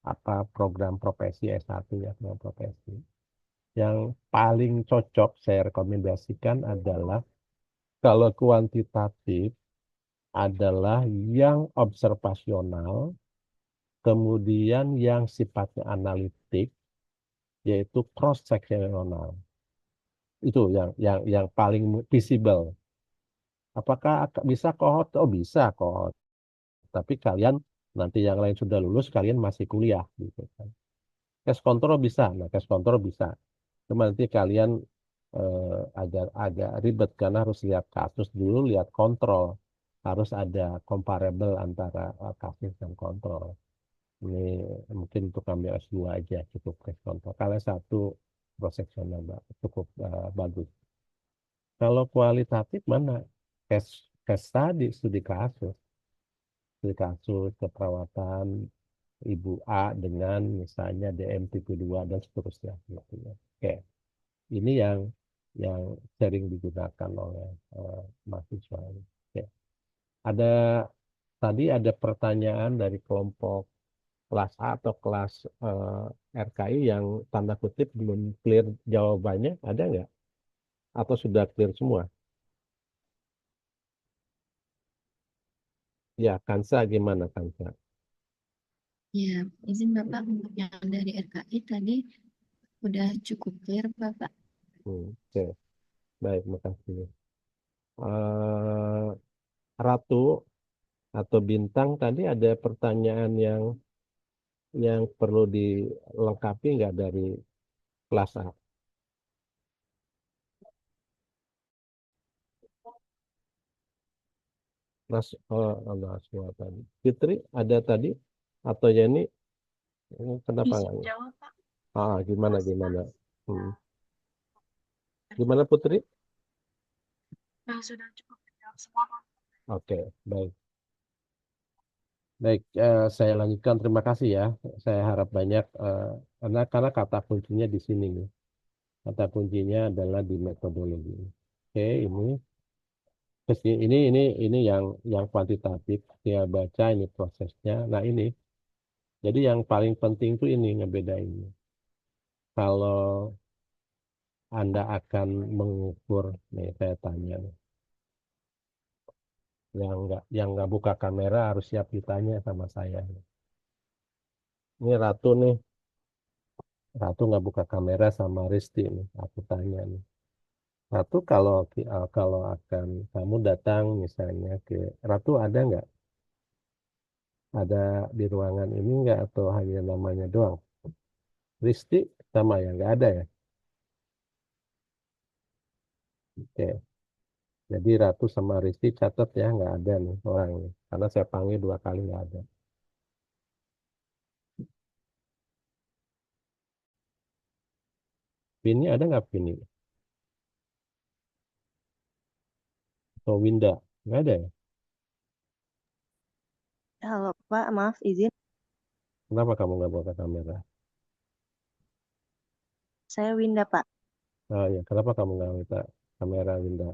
S1: apa program profesi S1 ya, program profesi. Yang paling cocok saya rekomendasikan adalah kalau kuantitatif adalah yang observasional, kemudian yang sifatnya analitik, yaitu cross sectional. Itu yang paling visible. Apakah bisa kohort? Oh, bisa kohort. Tapi kalian nanti yang lain sudah lulus, kalian masih kuliah gitu kan. Cash control bisa. Nah, cash control bisa. Cuma nanti kalian agak ribet karena harus lihat kasus dulu, lihat kontrol. Harus ada comparable antara kasus dan kontrol. Ini mungkin untuk ambil S2 aja cukup cash control. Kalau satu proseksional cukup bagus. Kalau kualitatif mana? Case tadi, studi kasus keperawatan ibu A dengan misalnya DM tipe 2 dan seterusnya. Gitu ya. Oke, ini yang sering digunakan oleh mahasiswa. Oke. Tadi ada pertanyaan dari kelompok kelas A atau kelas RKI yang tanda kutip belum clear jawabannya, ada nggak? Atau sudah clear semua? Ya, Kansa gimana Kansa?
S2: Ya, izin Bapak untuk yang dari RKI tadi udah cukup clear Bapak.
S1: Oke, baik, makasih. Ratu atau Bintang tadi ada pertanyaan yang perlu dilengkapi nggak dari kelas A? Allah semua tadi. Fitri ada tadi atau Yani kenapa
S11: Izin
S1: nggak?
S11: jawab, Pak.
S1: Gimana? Gimana Putri?
S11: Sudah cukup dijawab semua, Pak.
S1: Oke, baik. Baik, saya lanjutkan. Terima kasih ya. Saya harap banyak karena kata kuncinya di sini nih. Kata kuncinya adalah di metodologi. Oke, ini yang kuantitatif. Tinggal baca ini prosesnya. Nah ini, jadi yang paling penting tuh ini ngebedain. Kalau Anda akan mengukur, nih saya tanya, nih, yang nggak buka kamera harus siap ditanya sama saya. Ini Ratu nggak buka kamera sama Risti nih. Aku tanya nih. Ratu kalau akan kamu datang misalnya ke Ratu ada nggak Ada di ruangan ini nggak atau hanya namanya doang? Risti sama ya, nggak ada ya? Oke. Jadi Ratu sama Risti catat ya, nggak ada nih orang nih. Karena saya panggil 2 kali nggak ada. Vini ada nggak Vini? Atau Winda? Nggak ada ya?
S18: Halo Pak, maaf izin.
S1: Kenapa kamu nggak buka kamera?
S18: Saya Winda Pak.
S1: Oh ya, kenapa kamu nggak buka kamera Winda?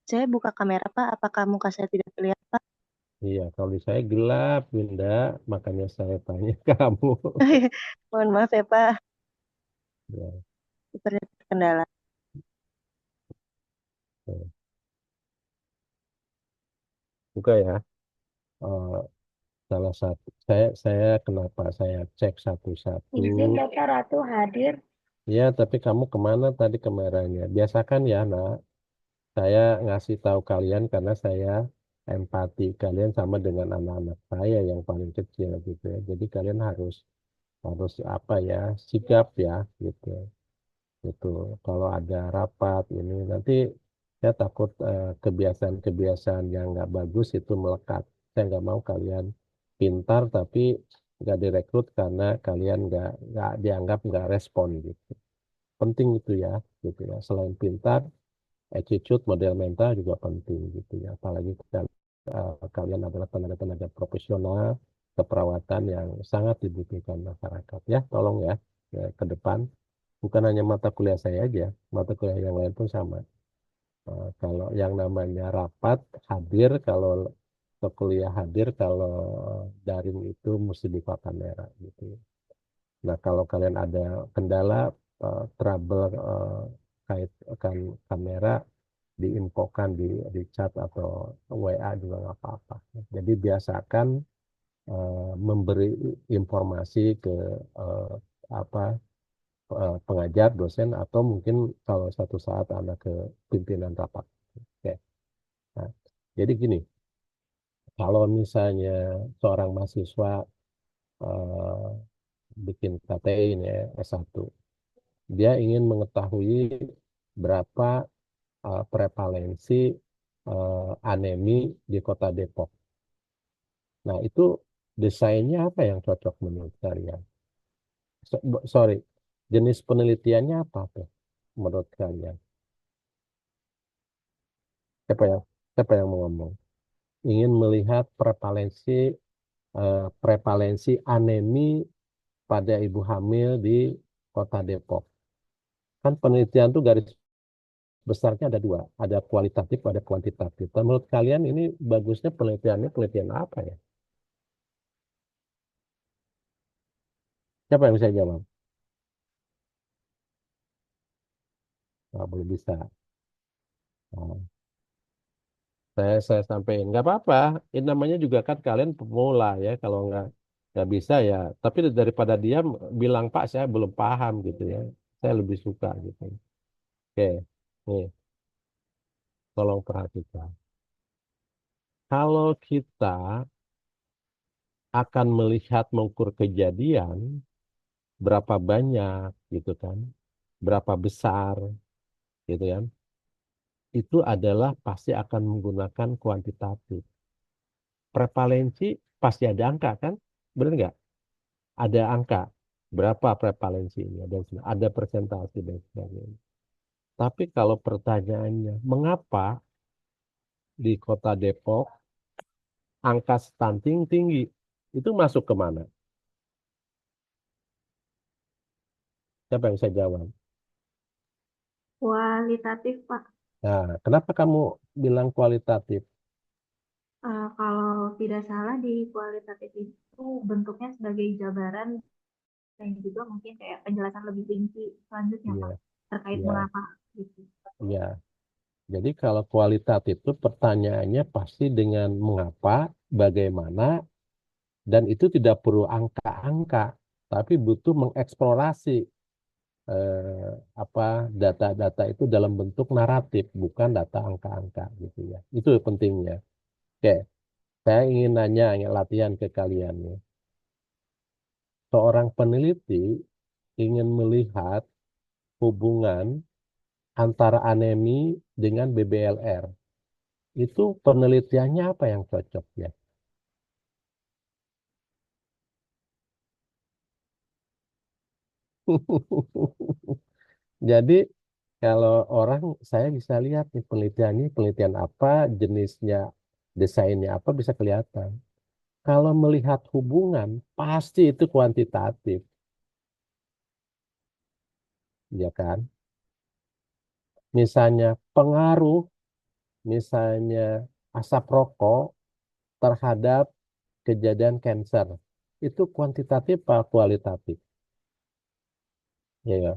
S18: Saya buka kamera Pak, apakah muka saya tidak terlihat Pak?
S1: Iya, kalau di saya gelap Winda, makanya saya tanya kamu.
S18: Mohon maaf ya Pak,
S1: Ya,
S18: seperti terkendala.
S1: oke. Buka ya. Eh, salah satu saya kenapa saya cek satu-satu.
S16: Izin Bapak Ratu hadir.
S1: Ya, tapi kamu kemana tadi kameranya? Biasakan ya, nak. Saya ngasih tahu kalian karena saya empati. Kalian sama dengan anak-anak saya yang paling kecil gitu ya. Jadi kalian harus harus apa ya, sigap ya gitu. Itu kalau ada rapat ini nanti saya takut kebiasaan-kebiasaan yang nggak bagus itu melekat. Saya nggak mau kalian pintar tapi nggak direkrut karena kalian nggak dianggap nggak respon gitu. Penting itu ya, gitu ya. Selain pintar, attitude, model mental juga penting gitu ya. Apalagi kalian adalah tenaga-tenaga profesional keperawatan yang sangat dibutuhkan masyarakat ya. Tolong ya, ke depan bukan hanya mata kuliah saya aja, mata kuliah yang lain pun sama. Kalau yang namanya rapat hadir, kalau ke kuliah hadir, kalau daring itu mesti buka kamera gitu. Nah, kalau kalian ada kendala, trouble kait kan kamera, diinfokan di chat atau WA juga nggak apa-apa. Jadi biasakan memberi informasi ke eh, apa pengajar, dosen, atau mungkin kalau suatu saat Anda ke pimpinan rapat. Oke. Nah, jadi gini, kalau misalnya seorang mahasiswa eh, bikin KTI ini ya, S1, dia ingin mengetahui berapa prevalensi anemi di Kota Depok. Nah, itu desainnya apa yang cocok menurut kalian? Sorry, jenis penelitiannya apa tuh menurut kalian? Siapa yang mau ngomong? Ingin melihat prevalensi anemi pada ibu hamil di Kota Depok. Kan penelitian tuh garis besarnya ada 2, ada kualitatif, ada kuantitatif. Dan menurut kalian ini bagusnya penelitiannya penelitian apa ya? Siapa yang bisa jawab? Nah, belum bisa. Nah, saya sampaikan nggak apa-apa. Ini namanya juga kan kalian pemula ya. Kalau nggak bisa ya. Tapi daripada diam bilang Pak saya belum paham gitu ya. Saya lebih suka gitu. Oke, nih tolong perhatikan. Kalau kita akan melihat mengukur kejadian berapa banyak gitu kan, berapa besar gitu kan, itu adalah pasti akan menggunakan kuantitatif. Prevalensi pasti ada angka kan, benar nggak? Ada angka berapa prevalensinya dan ada presentasi dan sebagainya. Tapi kalau pertanyaannya, mengapa di Kota Depok angka stunting tinggi? Itu masuk ke mana? Siapa yang bisa jawab?
S16: Kualitatif, Pak.
S1: Nah, kenapa kamu bilang kualitatif?
S16: Kalau tidak salah di kualitatif itu bentuknya sebagai jabaran dan juga mungkin kayak penjelasan lebih rinci selanjutnya,
S1: Iya,
S16: Pak, terkait
S1: iya,
S16: mengapa gitu.
S1: iya. Jadi kalau kualitatif itu pertanyaannya pasti dengan mengapa, bagaimana, dan itu tidak perlu angka-angka, tapi butuh mengeksplorasi apa data-data itu dalam bentuk naratif, bukan data angka-angka gitu ya. Itu pentingnya. Oke. Saya ingin nanya, ingin latihan ke kalian nih. Seorang peneliti ingin melihat hubungan antara anemi dengan BBLR. Itu penelitiannya apa yang cocok ya? Jadi kalau orang saya bisa lihat nih penelitiannya, penelitian apa, jenisnya, desainnya apa bisa kelihatan. Kalau melihat hubungan, pasti itu kuantitatif, ya kan? Misalnya pengaruh, misalnya asap rokok terhadap kejadian kanker, itu kuantitatif apa kualitatif? Ya, ya.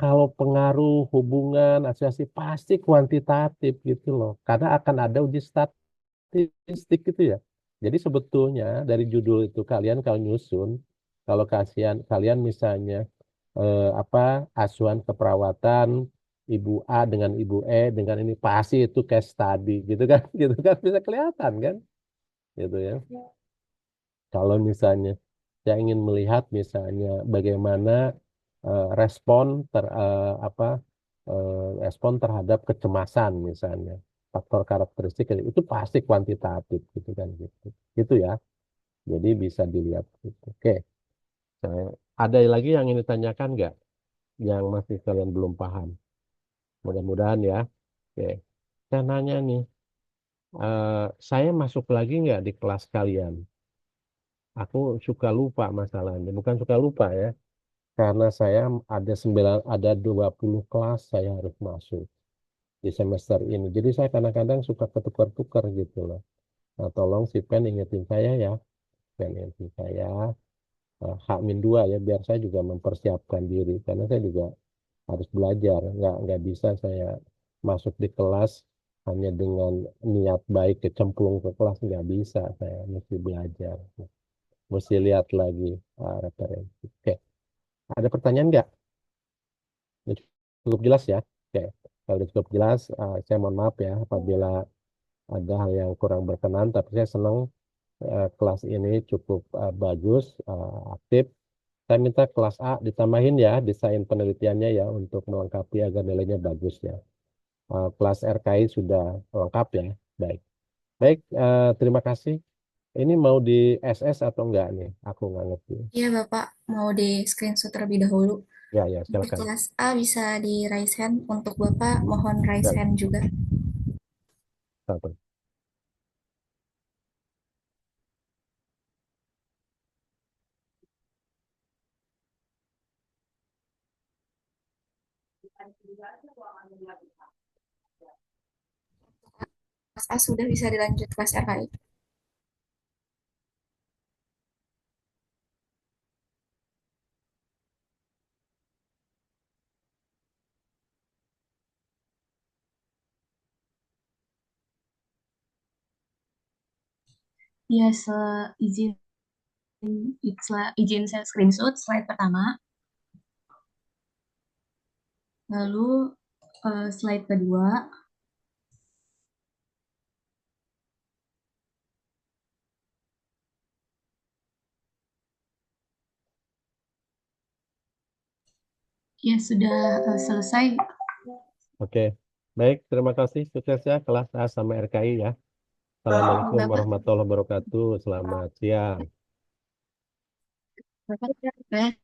S1: Kalau pengaruh hubungan asosiasi pasti kuantitatif gitu loh, karena akan ada uji statistik gitu ya. Jadi sebetulnya dari judul itu kalian kalau nyusun, kalau kalian misalnya apa asuhan keperawatan ibu A dengan ibu E dengan ini pasti itu case study gitu kan, gitu kan bisa kelihatan kan, gitu ya. Kalau misalnya saya ingin melihat misalnya bagaimana respon respon terhadap kecemasan misalnya faktor karakteristik itu pasti kuantitatif gitu kan gitu gitu ya. Jadi bisa dilihat gitu. Oke, ada lagi yang ingin ditanyakan nggak yang masih kalian belum paham? Mudah-mudahan ya. Oke, saya nanya nih, saya masuk lagi nggak di kelas kalian? Aku suka lupa masalahnya, bukan suka lupa ya. Karena saya ada 20 kelas saya harus masuk di semester ini. Jadi saya kadang-kadang suka ketukar-tukar gitu loh. Nah, tolong si Pen ingetin saya ya. Pen ingetin saya H-2 ya biar saya juga mempersiapkan diri karena saya juga harus belajar. Nggak bisa saya masuk di kelas hanya dengan niat baik kecemplung ke kelas nggak bisa. Saya mesti belajar. Mesti lihat lagi referensi. Oke, ada pertanyaan nggak? Ya, cukup jelas ya. Oke, kalau udah cukup jelas, saya mohon maaf ya apabila ada hal yang kurang berkenan, tapi saya senang kelas ini cukup bagus, aktif. Saya minta kelas A ditambahin ya desain penelitiannya ya untuk melengkapi agar nilainya bagus ya. Kelas RKI sudah lengkap ya. Baik, baik. Terima kasih. Ini mau di SS atau enggak nih? Aku nggak ngerti.
S3: Iya, Bapak, mau di screenshot terlebih dahulu.
S1: Ya, ya,
S3: Untuk
S1: silakan.
S3: kelas A bisa di raise hand. Untuk Bapak, mohon raise
S1: Ya,
S3: hand juga.
S1: silakan.
S3: Kelas A sudah bisa dilanjut kelas RKI.
S14: Ya, izin izin saya screenshot slide pertama, lalu slide kedua, ya sudah selesai.
S1: Oke, baik. Terima kasih. Sukses ya kelas A sama RKI ya. Assalamualaikum
S3: Bapak.
S1: warahmatullahi wabarakatuh. Selamat siang.
S3: Bapak.